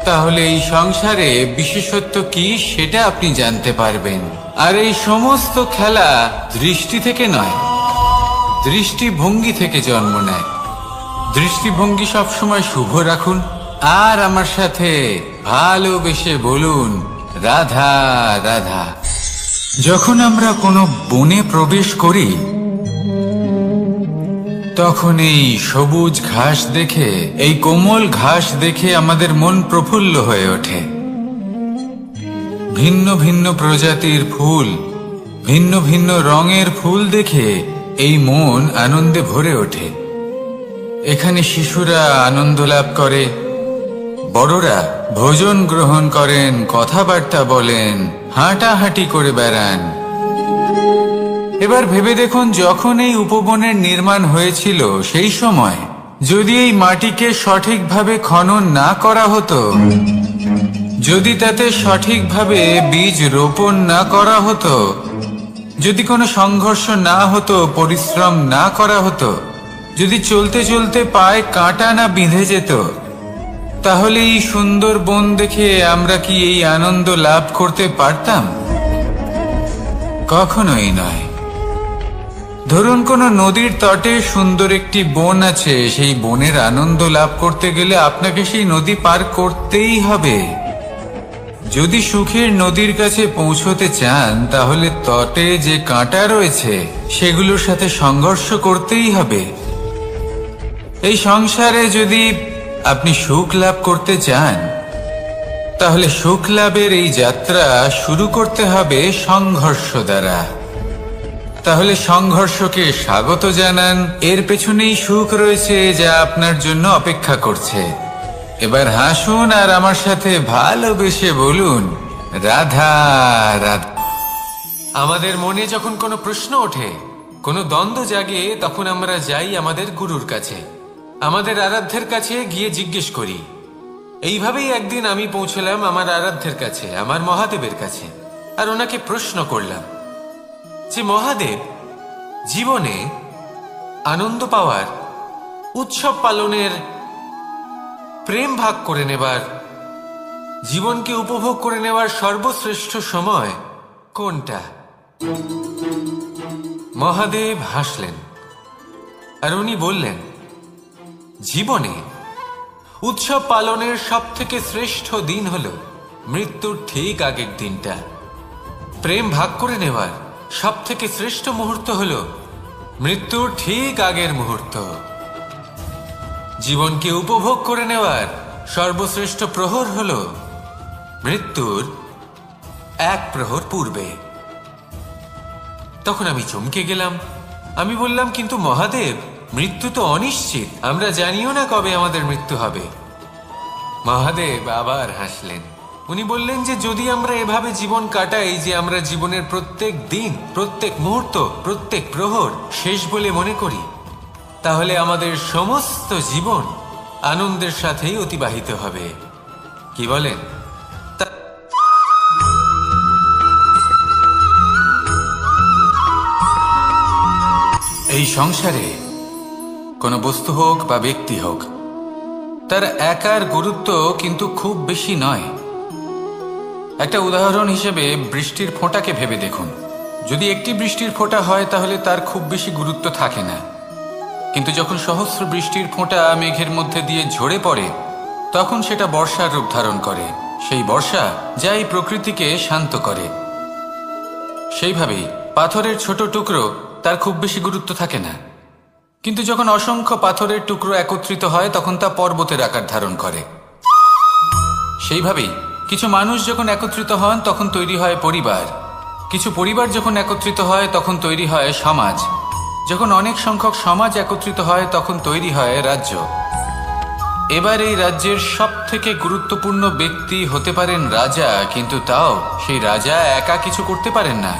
তাহলে এই সংসারে বিশেষত্ব কি সেটা আপনি জানতে পারবেন। আর এই সমস্ত খেলা দৃষ্টি থেকে নয়, দৃষ্টিভঙ্গি থেকে জন্ম নেয়। দৃষ্টিভঙ্গি সবসময় শুভ রাখুন, আর আমার সাথে ভালোবেসে বলুন, রাধা রাধা। যখন আমরা কোনো বনে প্রবেশ করি, তখন এই সবুজ ঘাস দেখে, এই কোমল ঘাস দেখে আমাদের মন প্রফুল্ল হয়ে ওঠে। ভিন্ন ভিন্ন প্রজাতির ফুল, ভিন্ন ভিন্ন রঙের ফুল দেখে এই মন আনন্দে ভরে ওঠে। এখানে শিশুরা আনন্দ লাভ করে, বড়রা ভোজন গ্রহণ করেন, কথাবার্তা বলেন, হাঁটাহাঁটি করে বেড়ান। এবার ভেবে দেখুন, যখন এই উপবনের নির্মাণ হয়েছিল, সেই সময় যদি এই মাটিকে সঠিকভাবে খনন না করা হতো, যদি তাতে সঠিকভাবে বীজ রোপণ না করা হতো, যদি কোনো সংঘর্ষ না হতো, পরিশ্রম না করা হতো, যদি চলতে চলতে পায়ে কাঁটা না বিঁধে যেত, তাহলে এই সুন্দর বন দেখে আমরা কি এই আনন্দ লাভ করতে পারতাম? কখনোই নয়। ধরুন কোনো নদীর তটে সুন্দর একটি বন আছে, সেই বনের আনন্দ লাভ করতে গেলে আপনাকে সেই নদী পার করতেই হবে। যদি সুখের নদীর কাছে পৌঁছতে চান তাহলে তটে যে কাঁটা রয়েছে সেগুলোর সাথে সংঘর্ষ করতেই হবে। এই সংসারে যদি আপনি সুখ লাভ করতে চান তাহলে সুখ লাভের এই যাত্রা শুরু করতে হবে সংঘর্ষ দ্বারা। তাহলে সংঘর্ষকে স্বাগত জানান, এর পেছনেই সুখ রয়েছে যা আপনার জন্য অপেক্ষা করছে। এবার হাসুন আর আমার সাথে ভালোবেসে বলুন, রাধা রাধা। আমাদের মনে যখন কোনো প্রশ্ন ওঠে, কোনো দ্বন্দ্ব জাগে, তখন আমরা যাই আমাদের গুরুর কাছে, আমাদের আরাধ্যের কাছে গিয়ে জিজ্ঞেস করি। এইভাবেই একদিন আমি পৌঁছলাম আমার আরাধ্যের কাছে, আমার মহাদেবের কাছে, আর ওনাকে প্রশ্ন করলাম যে মহাদেব, জীবনে আনন্দ পাওয়ার, উৎসব পালনের, প্রেম ভাগ করে নেবার, জীবনকে উপভোগ করে নেওয়ার সর্বশ্রেষ্ঠ সময় কোনটা? মহাদেব হাসলেন আর উনি বললেন, জীবনে উৎসব পালনের সব থেকে শ্রেষ্ঠ দিন হল মৃত্যুর ঠিক আগের দিনটা। প্রেম ভাগ করে নেওয়ার সব থেকে শ্রেষ্ঠ মুহূর্ত হল মৃত্যুর ঠিক আগের মুহূর্ত। জীবনকে উপভোগ করে নেওয়ার সর্বশ্রেষ্ঠ প্রহর হল মৃত্যুর এক প্রহর পূর্বে। তখন আমি চমকে গেলাম। আমি বললাম, কিন্তু মহাদেব, মৃত্যু তো অনিশ্চিত, আমরা জানিও না কবে আমাদের মৃত্যু হবে। মহাদেব আবার হাসলেন। উনি বললেন যে যদি আমরা এভাবে জীবন কাটাই যে আমরা জীবনের প্রত্যেক দিন, প্রত্যেক মুহূর্ত, প্রত্যেক প্রহর শেষ বলে মনে করি, তাহলে আমাদের সমস্ত জীবন আনন্দের সাথেই অতিবাহিত হবে। কি বলেন? এই সংসারে কোনো বস্তু হোক বা ব্যক্তি হোক, তার একার গুরুত্ব কিন্তু খুব বেশি নয়। একটা উদাহরণ হিসেবে বৃষ্টির ফোঁটাকে ভেবে দেখুন। যদি একটি বৃষ্টির ফোঁটা হয় তাহলে তার খুব বেশি গুরুত্ব থাকে না, কিন্তু যখন সহস্র বৃষ্টির ফোঁটা মেঘের মধ্যে দিয়ে ঝরে পড়ে তখন সেটা বর্ষার রূপ ধারণ করে। সেই বর্ষা যা এই প্রকৃতিকে শান্ত করে। সেইভাবেই পাথরের ছোট টুকরো, তার খুব বেশি গুরুত্ব থাকে না, কিন্তু যখন অসংখ্য পাথরের টুকরো একত্রিত হয় তখন তা পর্বতের আকার ধারণ করে। সেইভাবেই কিছু মানুষ যখন একত্রিত হন তখন তৈরি হয় পরিবার, কিছু পরিবার যখন একত্রিত হয় তখন তৈরি হয় সমাজ, যখন অনেক সংখ্যক সমাজ একত্রিত হয় তখন তৈরি হয় রাজ্য। এবার এই রাজ্যের সব থেকে গুরুত্বপূর্ণ ব্যক্তি হতে পারেন রাজা, কিন্তু তাও সেই রাজা একা কিছু করতে পারেন না।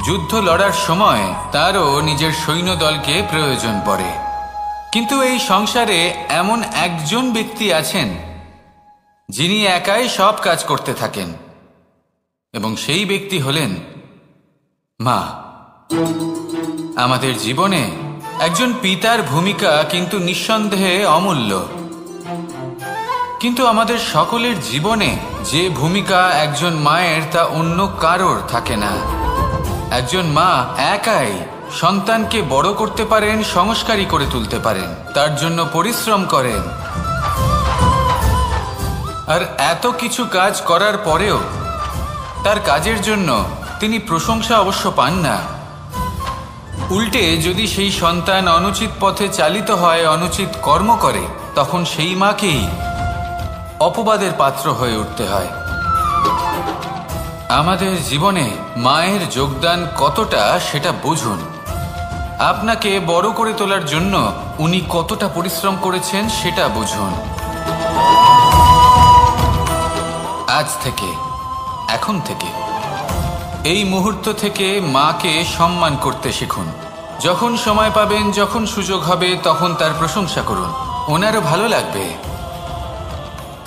যুদ্ধ লড়ার সময় তারও নিজের সৈন্যদলকে প্রয়োজন পড়ে। কিন্তু এই সংসারে এমন একজন ব্যক্তি আছেন যিনি একাই সব কাজ করতে থাকেন, এবং সেই ব্যক্তি হলেন মা। আমাদের জীবনে একজন পিতার ভূমিকা কিন্তু নিঃসন্দেহে অমূল্য, কিন্তু আমাদের সকলের জীবনে যে ভূমিকা একজন মায়ের তা অন্য কারোর থাকে না। একজন মা একাই সন্তানকে বড় করতে পারেন, সংস্কারী করে তুলতে পারেন, তার জন্য পরিশ্রম করেন। আর এত কিছু কাজ করার পরেও তার কাজের জন্য তিনি প্রশংসা অবশ্য পান না। উল্টে যদি সেই সন্তান অনুচিত পথে চালিত হয়, অনুচিত কর্ম করে, তখন সেই মাকেই অপবাদের পাত্র হয়ে উঠতে হয়। আমাদের জীবনে মায়ের যোগদান কতটা সেটা বুঝুন। আপনাকে বড় করে তোলার জন্য উনি কতটা পরিশ্রম করেছেন সেটা বুঝুন। আজ থেকে, এখন থেকে, এই মুহূর্ত থেকে মাকে সম্মান করতে শিখুন। যখন সময় পাবেন, যখন সুযোগ হবে, তখন তার প্রশংসা করুন, ওনারও ভালো লাগবে।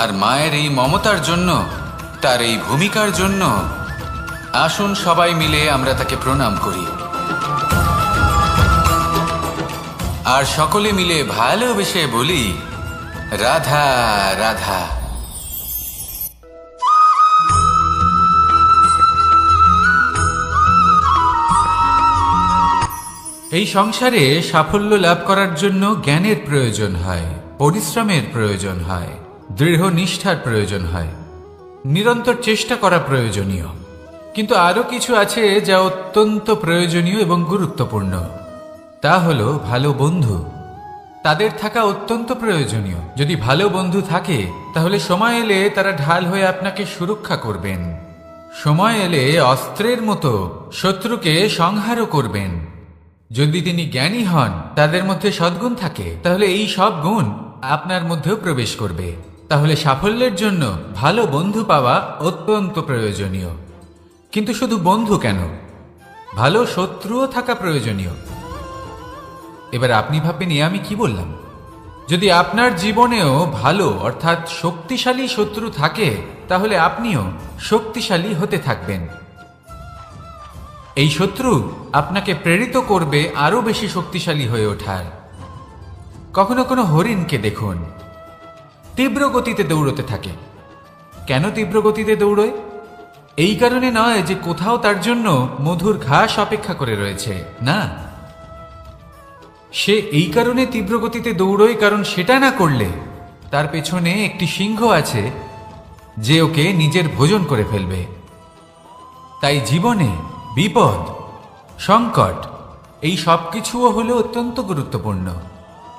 আর মায়ের এই মমতার জন্য, তার এই ভূমিকার জন্য আসুন সবাই মিলে আমরা তাকে প্রণাম করি, আর সকলে মিলে ভালোবেসে বলি, রাধা রাধা। এই সংসারে সাফল্য লাভ করার জন্য জ্ঞানের প্রয়োজন হয়, পরিশ্রমের প্রয়োজন হয়, দৃঢ় নিষ্ঠার প্রয়োজন হয়, নিরন্তর চেষ্টা করা প্রয়োজনীয়। কিন্তু আরো কিছু আছে যা অত্যন্ত প্রয়োজনীয় এবং গুরুত্বপূর্ণ। তা হলো ভালো বন্ধু। তাদের থাকা অত্যন্ত প্রয়োজনীয়। যদি ভালো বন্ধু থাকে তাহলে সময় এলে তারা ঢাল হয়ে আপনাকে সুরক্ষা করবেন। সময় এলে অস্ত্রের মতো শত্রুকে সংহারও করবেন। যদি তিনি জ্ঞানী হন, তাদের মধ্যে সদ্গুণ থাকে, তাহলে এই সব গুণ আপনার মধ্যেও প্রবেশ করবে। তাহলে সাফল্যের জন্য ভালো বন্ধু পাওয়া অত্যন্ত প্রয়োজনীয়। কিন্তু শুধু বন্ধু কেন, ভালো শত্রুও থাকা প্রয়োজনীয়। এবার আপনি ভাববেন, আমি কি বললাম? যদি আপনার জীবনেও ভালো অর্থাৎ শক্তিশালী শত্রু থাকে, তাহলে আপনিও শক্তিশালী হতে থাকবেন। এই শত্রু আপনাকে প্রেরিত করবে আরো বেশি শক্তিশালী হয়ে ওঠার। কখনো কোনো হরিণকে দেখুন, তীব্র গতিতে দৌড়তে থাকে। কেন তীব্র গতিতে দৌড়য়? এই কারণে নয় যে কোথাও তার জন্য মধুর ঘাস অপেক্ষা করে রয়েছে, না। সে এই কারণে তীব্র গতিতে দৌড়য় কারণ সেটা না করলে তার পেছনে একটি সিংহ আছে যে ওকে নিজের ভোজন করে ফেলবে। তাই জীবনে বিপদ, সংকট এই সব কিছুও হলো অত্যন্ত গুরুত্বপূর্ণ।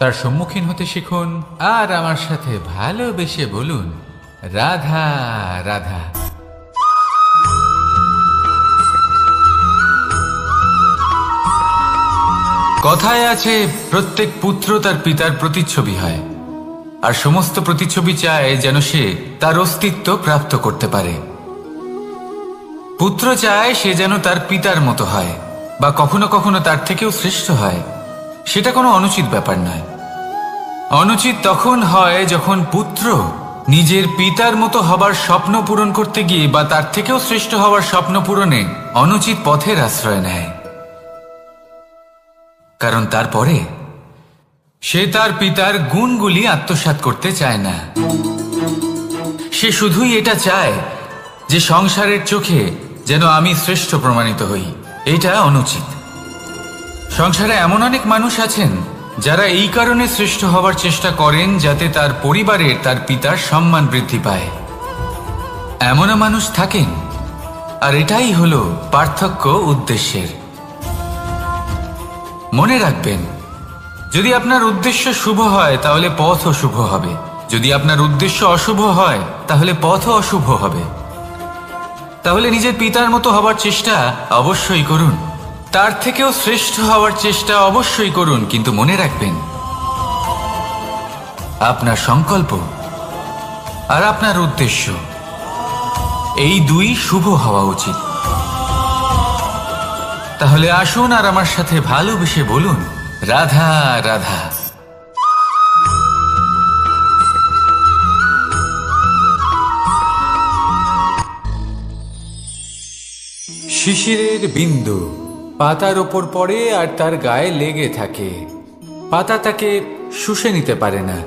তার সম্মুখীন হতে শিখুন আর আমার সাথে ভালোবেসে বলুন, রাধা রাধা। কথায় আছে, প্রত্যেক পুত্র তার পিতার প্রতিচ্ছবি হয়, আর সমস্ত প্রতিচ্ছবি চায় যেন সে তার অস্তিত্ব প্রাপ্ত করতে পারে। পুত্র চায় সে যেন তার পিতার মতো হয়, বা কখনো কখনো তার থেকেও শ্রেষ্ঠ হয়। সেটা কোনো অনুচিত ব্যাপার নয়। অনুচিত তখন হয় যখন পুত্র নিজের পিতার মতো হবার স্বপ্ন পূরণ করতে গিয়ে বা তার থেকেও শ্রেষ্ঠ হওয়ার স্বপ্ন পূরণে অনুচিত পথের আশ্রয় নেয়। কারণ তারপরে সে তার পিতার গুণগুলি আত্মসাৎ করতে চায় না। সে শুধুই এটা চায় যে সংসারের চোখে যেন আমি শ্রেষ্ঠ প্রমাণিত হই। এটা অনুচিত। সংসারে এমন অনেক মানুষ আছেন যারা এই কারণে শ্রেষ্ঠ হবার চেষ্টা করেন যাতে তার পরিবারের তার পিতার সম্মান বৃদ্ধি পায়। এমনও মানুষ থাকেন, আর এটাই হলো পার্থক্য উদ্দেশ্যের। মনে রাখবেন, যদি আপনার উদ্দেশ্য শুভ হয় তাহলে পথও শুভ হবে। যদি আপনার উদ্দেশ্য অশুভ হয় তাহলে পথও অশুভ হবে। তাহলে নিজের পিতার মতো হবার চেষ্টা অবশ্যই করুন, তার থেকেও শ্রেষ্ঠ হওয়ার চেষ্টা অবশ্যই করুন। কিন্তু মনে রাখবেন, আপনার সংকল্প আর আপনার উদ্দেশ্য এই দুই শুভ হওয়া উচিত। তাহলে আসুন আর আমার সাথে ভালোবেসে বলুন, রাধা রাধা। শিশিরের বিন্দু পাতার ওপর পড়ে আর তার গায়ে লেগে থাকে। পাতা তাকে শুষে নিতে পারে না,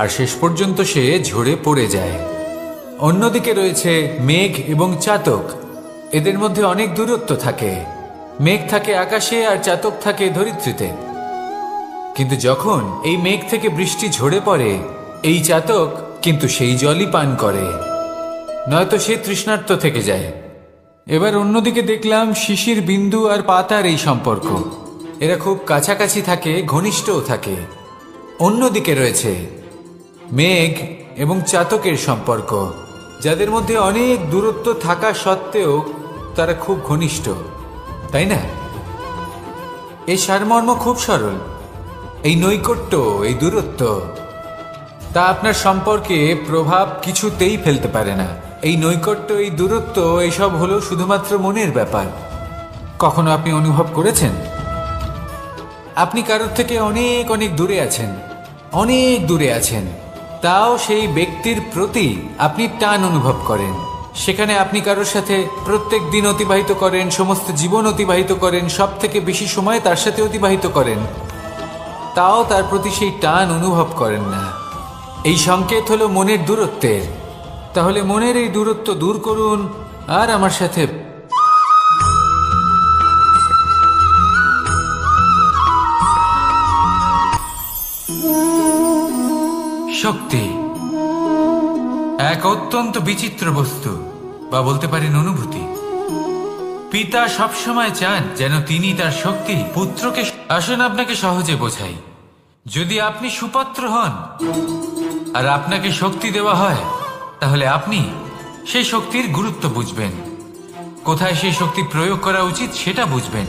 আর শেষ পর্যন্ত সে ঝরে পড়ে যায়। অন্যদিকে রয়েছে মেঘ এবং চাতক। এদের মধ্যে অনেক দূরত্ব থাকে। মেঘ থাকে আকাশে আর চাতক থাকে ধরিত্রীতে। কিন্তু যখন এই মেঘ থেকে বৃষ্টি ঝরে পড়ে, এই চাতক কিন্তু সেই জলই পান করে, নয়তো সে তৃষ্ণার্ত থেকে যায়। এবার অন্যদিকে দেখলাম শিশির বিন্দু আর পাতার এই সম্পর্ক। এরা খুব কাছাকাছি থাকে, ঘনিষ্ঠও থাকে। অন্যদিকে রয়েছে মেঘ এবং চাতকের সম্পর্ক, যাদের মধ্যে অনেক দূরত্ব থাকা সত্ত্বেও তারা খুব ঘনিষ্ঠ, তাই না? এই সারমর্ম খুব সরল। এই নৈকট্য, এই দূরত্ব, তা আপনার সম্পর্কে প্রভাব কিছুতেই ফেলতে পারে না। এই নৈকট্য, এই দূরত্ব, এইসব হলো শুধুমাত্র মনের ব্যাপার। কখনো আপনি অনুভব করেছেন আপনি কারোর থেকে অনেক অনেক দূরে আছেন, অনেক দূরে আছেন, তাও সেই ব্যক্তির প্রতি আপনি টান অনুভব করেন। সেখানে আপনি কারোর সাথে প্রত্যেক দিন অতিবাহিত করেন, সমস্ত জীবন অতিবাহিত করেন, সব থেকে বেশি সময় তার সাথে অতিবাহিত করেন, তাও তার প্রতি সেই টান অনুভব করেন না। এই সংকেত হলো মনের দূরত্বের। তাহলে মনের এই দূরত্ব দূর করুন আর আমার সাথে শক্তি এক অত্যন্ত বিচিত্র বস্তু, বা বলতে পারেন অনুভূতি। পিতা সবসময় চান যেন তিনি তার শক্তি পুত্রকে। আসুন আপনাকে সহজে বোঝাই। যদি আপনি সুপাত্র হন আর আপনাকে শক্তি দেওয়া হয়, তাহলে আপনি সেই শক্তির গুরুত্ব বুঝবেন, কোথায় সেই শক্তি প্রয়োগ করা উচিত সেটা বুঝবেন।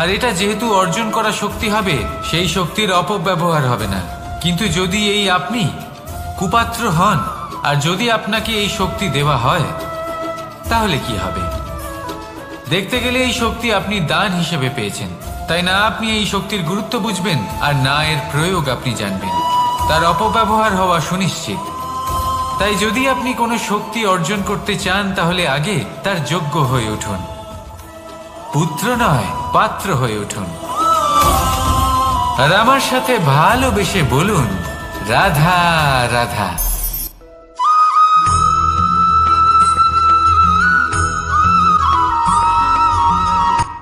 আর এটা যেহেতু অর্জন করা শক্তি হবে, সেই শক্তির অপব্যবহার হবে না। কিন্তু যদি এই আপনি কুপাত্র হন আর যদি আপনাকে এই শক্তি দেওয়া হয়, তাহলে কি হবে? দেখতে গেলে এই শক্তি আপনি দান হিসেবে পেয়েছেন, তাই না আপনি এই শক্তির গুরুত্ব বুঝবেন আর না এর প্রয়োগ আপনি জানবেন। তার অপব্যবহার হওয়া সুনিশ্চিত। তাই যদি আপনি কোনো শক্তি অর্জন করতে চান, তাহলে আগে তার যোগ্য হয়ে উঠুন। পুত্র নয়, পাত্র হয়ে উঠুন। আর আমার সাথে ভালোবেসে বলুন, রাধা রাধা।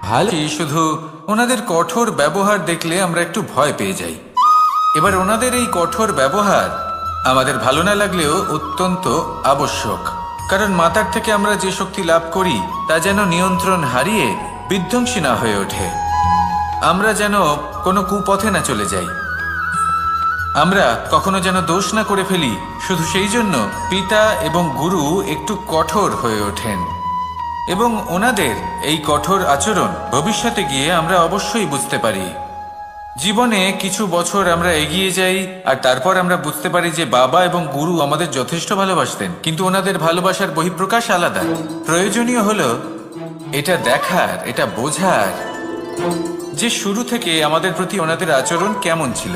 ভালো, শুধু ওনাদের কঠোর ব্যবহার দেখলে আমরা একটু ভয় পেয়ে যাই। এবার ওনাদের এই কঠোর ব্যবহার আমাদের ভালো না লাগলেও অত্যন্ত আবশ্যক, কারণ মাতার থেকে আমরা যে শক্তি লাভ করি তা যেন নিয়ন্ত্রণ হারিয়ে বিধ্বংসী না হয়ে ওঠে। আমরা যেন কোনো কুপথে না চলে যাই, আমরা কখনো যেন দোষ না করে ফেলি। শুধু সেই জন্য পিতা এবং গুরু একটু কঠোর হয়ে ওঠেন, এবং ওনাদের এই কঠোর আচরণ ভবিষ্যতে গিয়ে আমরা অবশ্যই বুঝতে পারি। জীবনে কিছু বছর আমরা এগিয়ে যাই আর তারপর আমরা বুঝতে পারি যে বাবা এবং গুরু আমাদের যথেষ্ট ভালোবাসতেন, কিন্তু ওনাদের ভালোবাসার বহিঃপ্রকাশ আলাদা। প্রয়োজনীয় হলো এটা দেখার, এটা বোঝার যে শুরু থেকে আমাদের প্রতি ওনাদের আচরণ কেমন ছিল।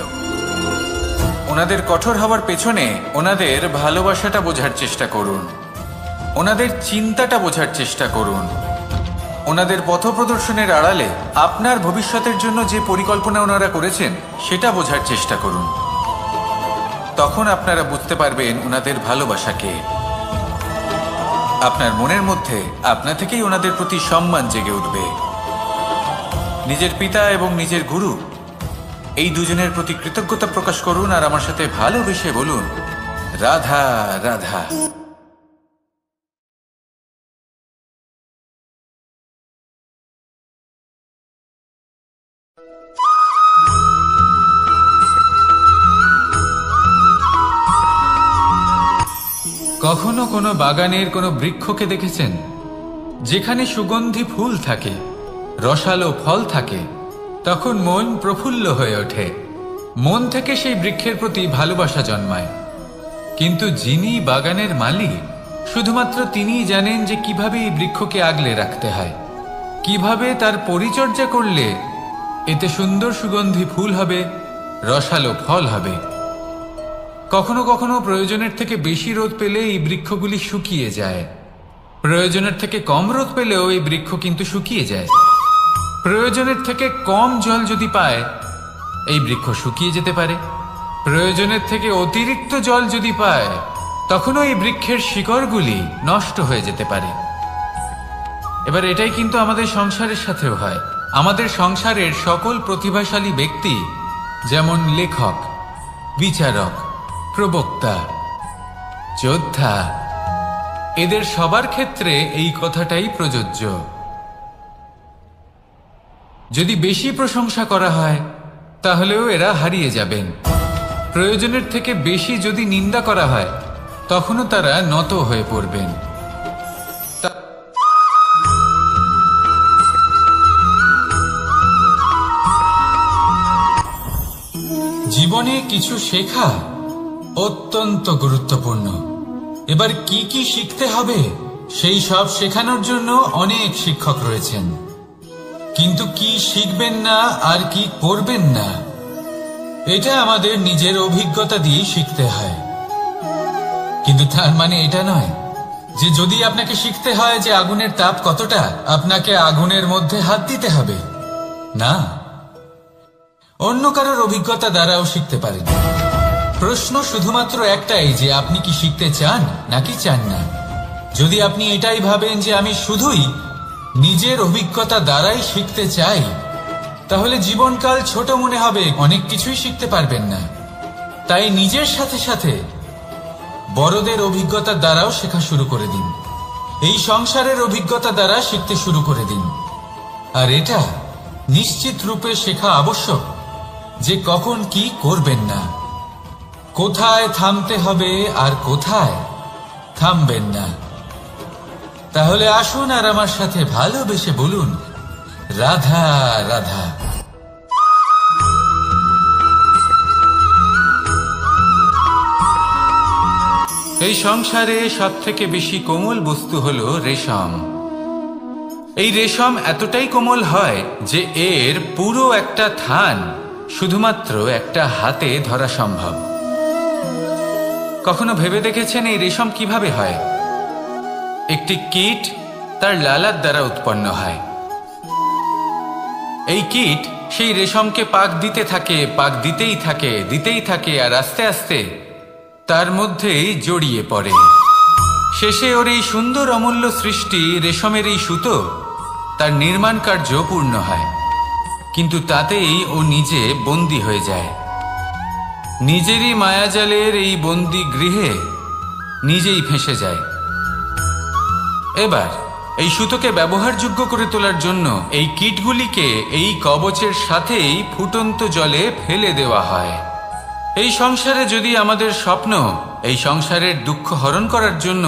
ওনাদের কঠোর হওয়ার পেছনে ওনাদের ভালোবাসাটা বোঝার চেষ্টা করুন, ওনাদের চিন্তাটা বোঝার চেষ্টা করুন, ওনাদের পথপ্রদর্শনের আড়ালে আপনার ভবিষ্যতের জন্য যে পরিকল্পনা ওনারা করেছেন সেটা বোঝার চেষ্টা করুন। তখন আপনারা বুঝতে পারবেন ওনাদের ভালোবাসাকে। আপনার মনের মধ্যে আপনা থেকেই ওনাদের প্রতি সম্মান জেগে উঠবে। নিজের পিতা এবং নিজের গুরু এই দুজনের প্রতি কৃতজ্ঞতা প্রকাশ করুন আর আমার সাথে ভালোবেসে বলুন, রাধা রাধা। কখনো কোনো বাগানের কোনো বৃক্ষকে দেখেছেন যেখানে সুগন্ধি ফুল থাকে, রসালো ফল থাকে? তখন মন প্রফুল্ল হয়ে ওঠে, মন থেকে সেই বৃক্ষের প্রতি ভালোবাসা জন্মায়। কিন্তু যিনি বাগানের মালিক, শুধুমাত্র তিনিই জানেন যে কিভাবে এই বৃক্ষকে আগলে রাখতে হয়, কিভাবে তার পরিচর্যা করলে এতে সুন্দর সুগন্ধি ফুল হবে, রসালো ফল হবে। কখনো কখনো প্রয়োজনের থেকে বেশি রোদ পেলে এই বৃক্ষগুলি শুকিয়ে যায়, প্রয়োজনের থেকে কম রোদ পেলেও এই বৃক্ষ কিন্তু শুকিয়ে যায়। প্রয়োজনের থেকে কম জল যদি পায়, এই বৃক্ষ শুকিয়ে যেতে পারে। প্রয়োজনের থেকে অতিরিক্ত জল যদি পায়, তখনও এই বৃক্ষের শিকড়গুলি নষ্ট হয়ে যেতে পারে। এবার এটাই কিন্তু আমাদের সংসারের সাথেও হয়। আমাদের সংসারের সকল প্রতিভাশালী ব্যক্তি, যেমন লেখক, বিচারক, প্রবক্তা, যোদ্ধা, এদের সবার ক্ষেত্রে এই কথাটাই প্রযোজ্য। যদি বেশি প্রশংসা করা হয়, তাহলেও এরা হারিয়ে যাবেন। প্রয়োজনের থেকে বেশি যদি নিন্দা করা হয়, তখনও তারা নত হয়ে পড়বেন। জীবনে কিছু শেখা অত্যন্ত গুরুত্বপূর্ণ। এবার কি কি শিখতে হবে, সেই সব শেখানোর জন্য অনেক শিক্ষক রয়েছেন, কিন্তু কি শিখবেন না আর কি করবেন না, এটা আমাদের নিজের অভিজ্ঞতা দিয়ে শিখতে হয়। কিন্তু তার মানে এটা নয় যে যদি আপনাকে শিখতে হয় যে আগুনের তাপ কতটা, আপনাকে আগুনের মধ্যে হাত দিতে হবে। না, অন্য কারোর অভিজ্ঞতা দ্বারাও শিখতে পারেন। প্রশ্ন শুধুমাত্র একটাই যে আপনি কি শিখতে চান নাকি চান না। যদি আপনি এটাই ভাবেন যে আমি শুধুই নিজের অভিজ্ঞতা দ্বারাই শিখতে চাই, তাহলে জীবনকাল ছোট মনে হবে, অনেক কিছুই শিখতে পারবেন না। তাই নিজের সাথে সাথে বড়দের অভিজ্ঞতার দ্বারাও শেখা শুরু করে দিন। এই সংসারের অভিজ্ঞতা দ্বারা শিখতে শুরু করে দিন। আর এটা নিশ্চিত রূপে শেখা আবশ্যক যে কখন কি করবেন না, কোথায় থামতে হবে আর কোথায় থামবেন না। তাহলে আসুন আর আমার সাথে ভালোবেসে বলুন, রাধা রাধা। এই সংসারে সব থেকে বেশি কোমল বস্তু হলো রেশম। এই রেশম এতটাই কোমল হয় যে এর পুরো একটা থান শুধুমাত্র একটা হাতে ধরা সম্ভব। কখনো ভেবে দেখেছেন এই রেশম কিভাবে হয়? একটি কীট তার লালার দ্বারা উৎপন্ন হয়। এই কীট সেই রেশমকে পাক দিতে থাকে, পাক দিতেই থাকে আর আস্তে আস্তে তার মধ্যেই জড়িয়ে পড়ে। শেষে ওর এই সুন্দর অমূল্য সৃষ্টি রেশমের এই সুতো তার নির্মাণ কার্য পূর্ণ হয়, কিন্তু তাতেই ও নিজে বন্দী হয়ে যায়। নিজেরই মায়াজালের এই বন্দী গৃহে নিজেই ফেঁসে যায়। এবার এই সুতোকে ব্যবহারযোগ্য করে তোলার জন্য এই কীটগুলিকে এই কবচের সাথেই ফুটন্ত জলে ফেলে দেওয়া হয়। এই সংসারে যদি আমাদের স্বপ্ন এই সংসারের দুঃখ হরণ করার জন্য,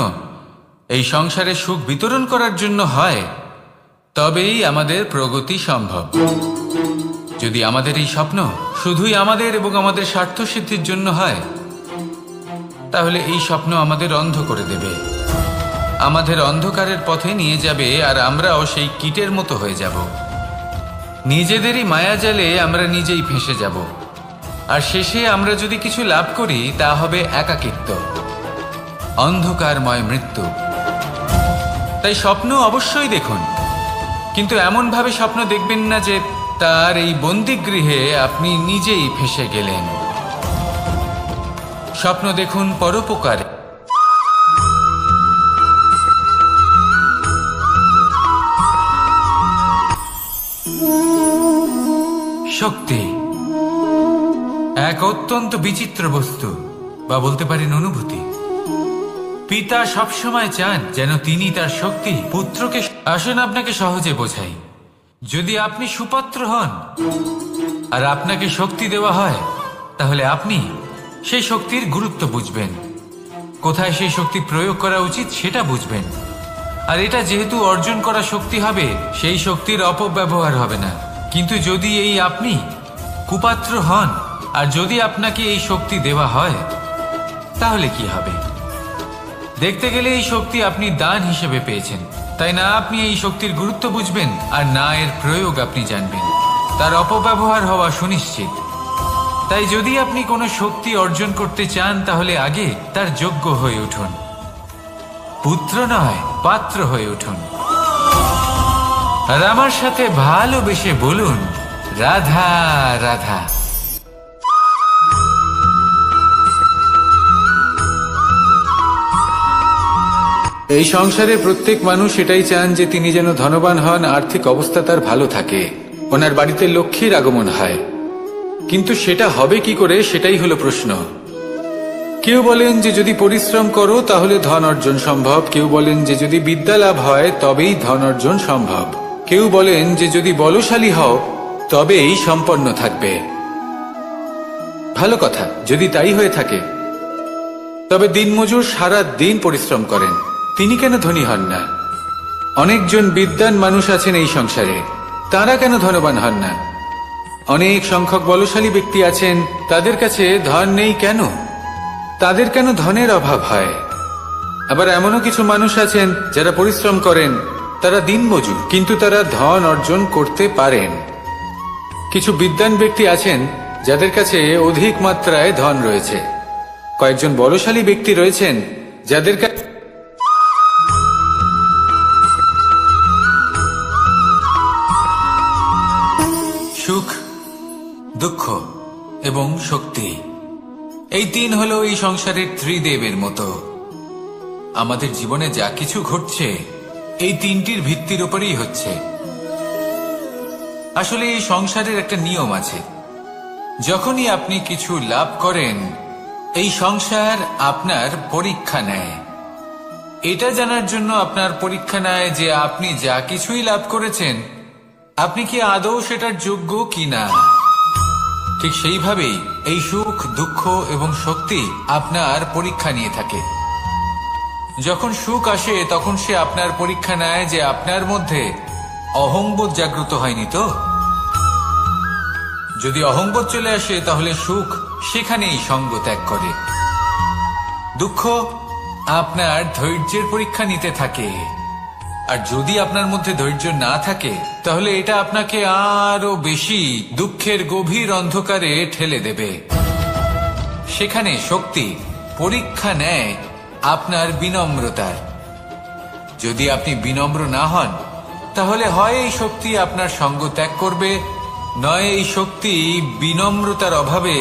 এই সংসারে সুখ বিতরণ করার জন্য হয়, তবেই আমাদের প্রগতি সম্ভব। যদি আমাদের এই স্বপ্ন শুধুই আমাদের এবং আমাদের স্বার্থ সিদ্ধির জন্য হয়, তাহলে এই স্বপ্ন আমাদের অন্ধ করে দেবে, আমাদের অন্ধকারের পথে নিয়ে যাবে, আর আমরাও সেই কীটের মতো হয়ে যাব। নিজেদেরই মায়াজালে আমরা নিজেই ফেঁসে যাব, আর শেষে আমরা যদি কিছু লাভ করি তা হবে একাকিত্ব, অন্ধকারময় মৃত্যু। তাই স্বপ্ন অবশ্যই দেখুন, কিন্তু এমনভাবে স্বপ্ন দেখবেন না যে তার এই বন্দিগৃহে আপনি নিজেই ফেঁসে গেলেন। স্বপ্ন দেখুন পরোপকারে। শক্তি এক অত্যন্ত বিচিত্র বস্তু, বা বলতে পারেন অনুভূতি। পিতা সবসময় চান যেন তিনি তার শক্তি পুত্রকে। আসুন আপনাকে সহজে বোঝাই। যদি আপনি সুপাত্র হন আর আপনাকে শক্তি দেওয়া হয়, তাহলে আপনি সেই শক্তির গুরুত্ব বুঝবেন, কোথায় সেই শক্তি প্রয়োগ করা উচিত সেটা বুঝবেন। আর এটা যেহেতু অর্জন করা শক্তি হবে, সেই শক্তির অপব্যবহার হবে না। কিন্তু যদি এই আপনি কুপাত্র হন আর যদি আপনাকে এই শক্তি দেওয়া হয়, তাহলে কি হবে? দেখতে গেলে এই শক্তি আপনি দান হিসেবে পেয়েছেন, তাই না আপনি এই শক্তির গুরুত্ব বুঝবেন আর না এর প্রয়োগ আপনি জানবেন। তার অপব্যবহার হওয়া সুনিশ্চিত। তাই যদি আপনি কোনো শক্তি অর্জন করতে চান, তাহলে আগে তার যোগ্য হয়ে উঠুন, পুত্র নয় পাত্র হয়ে উঠুন। আর আমার সাথে ভালোবেসে বলুন, রাধা রাধা। এই সংসারে প্রত্যেক মানুষ এটাই চান যে তিনি যেন ধনবান হন, আর্থিক অবস্থা তার ভালো থাকে, ওনার বাড়িতে লক্ষ্মীর আগমন হয়। কিন্তু সেটা হবে কি করে, সেটাই হলো প্রশ্ন। কেউ বলেন যে যদি পরিশ্রম করো তাহলে ধন অর্জন সম্ভব, কেউ বলেন যে যদি বিদ্যা লাভ হয় তবেই ধন অর্জন সম্ভব, কেউ বলেন যে যদি বলশালী হও তবেই সম্পন্ন থাকবে। ভালো কথা, যদি তাই হয়ে থাকে, তবে দিনমজুর সারা দিন পরিশ্রম করেন, তিনি কেন ধনী হন না? অনেকজন বিদ্বান মানুষ আছেন এই সংসারে, তারা কেন ধনবান হন না? অনেক সংখ্যক বলশালী ব্যক্তি আছেন, তাদের কাছে ধন নেই কেন? তাদের কেন ধনের অভাব হয়? আবার এমনও কিছু মানুষ আছেন যারা পরিশ্রম করেন, তারা দিনমজুর, কিন্তু তারা ধন অর্জন করতে পারেন। কিছু বিদ্বান ব্যক্তি আছেন যাদের কাছে অধিক মাত্রায় ধন রয়েছে। কয়েকজন বলশালী ব্যক্তি রয়েছেন যাদের কাছে সুখ, দুঃখ এবং শক্তি, এই তিন হলো এই সংসারের ত্রিদেবের মতো। আমাদের জীবনে যা কিছু ঘটছে এই তিনটির ভিত্তির উপরেই হচ্ছে। আসলে এই সংসারের একটা নিয়ম আছে, যখনই আপনি কিছু লাভ করেন এই সংসার আপনার পরীক্ষা নেয়। এটা জানার জন্য আপনার পরীক্ষা নেয় যে আপনি যা কিছুই লাভ করেছেন আপনি কি আদৌ সেটার যোগ্য কিনা। ঠিক সেইভাবেই এই সুখ, দুঃখ এবং শক্তি আপনার পরীক্ষা নিয়ে থাকে। যখন সুখ আসে তখন সে আপনার পরীক্ষা নেয় যে আপনার মধ্যে অহংবোধ জাগ্রত হয়নি তো। যদি অহংবোধ চলে আসে তাহলে সুখ সেখানেই সঙ্গ ত্যাগ করে। দুঃখ আপনার ধৈর্যের পরীক্ষা নিতে থাকে, আর যদি আপনার মধ্যে ধৈর্য না থাকে তাহলে এটা আপনাকে আরো বেশি দুঃখের গভীর অন্ধকারে ঠেলে দেবে। সেখানে শক্তি পরীক্ষা নেয় আপনার বিনম্রতার। যদি আপনি বিনম্র না হন তাহলে হয় এই শক্তি আপনার সঙ্গ ত্যাগ করবে, নয় এই শক্তি বিনম্রতার অভাবে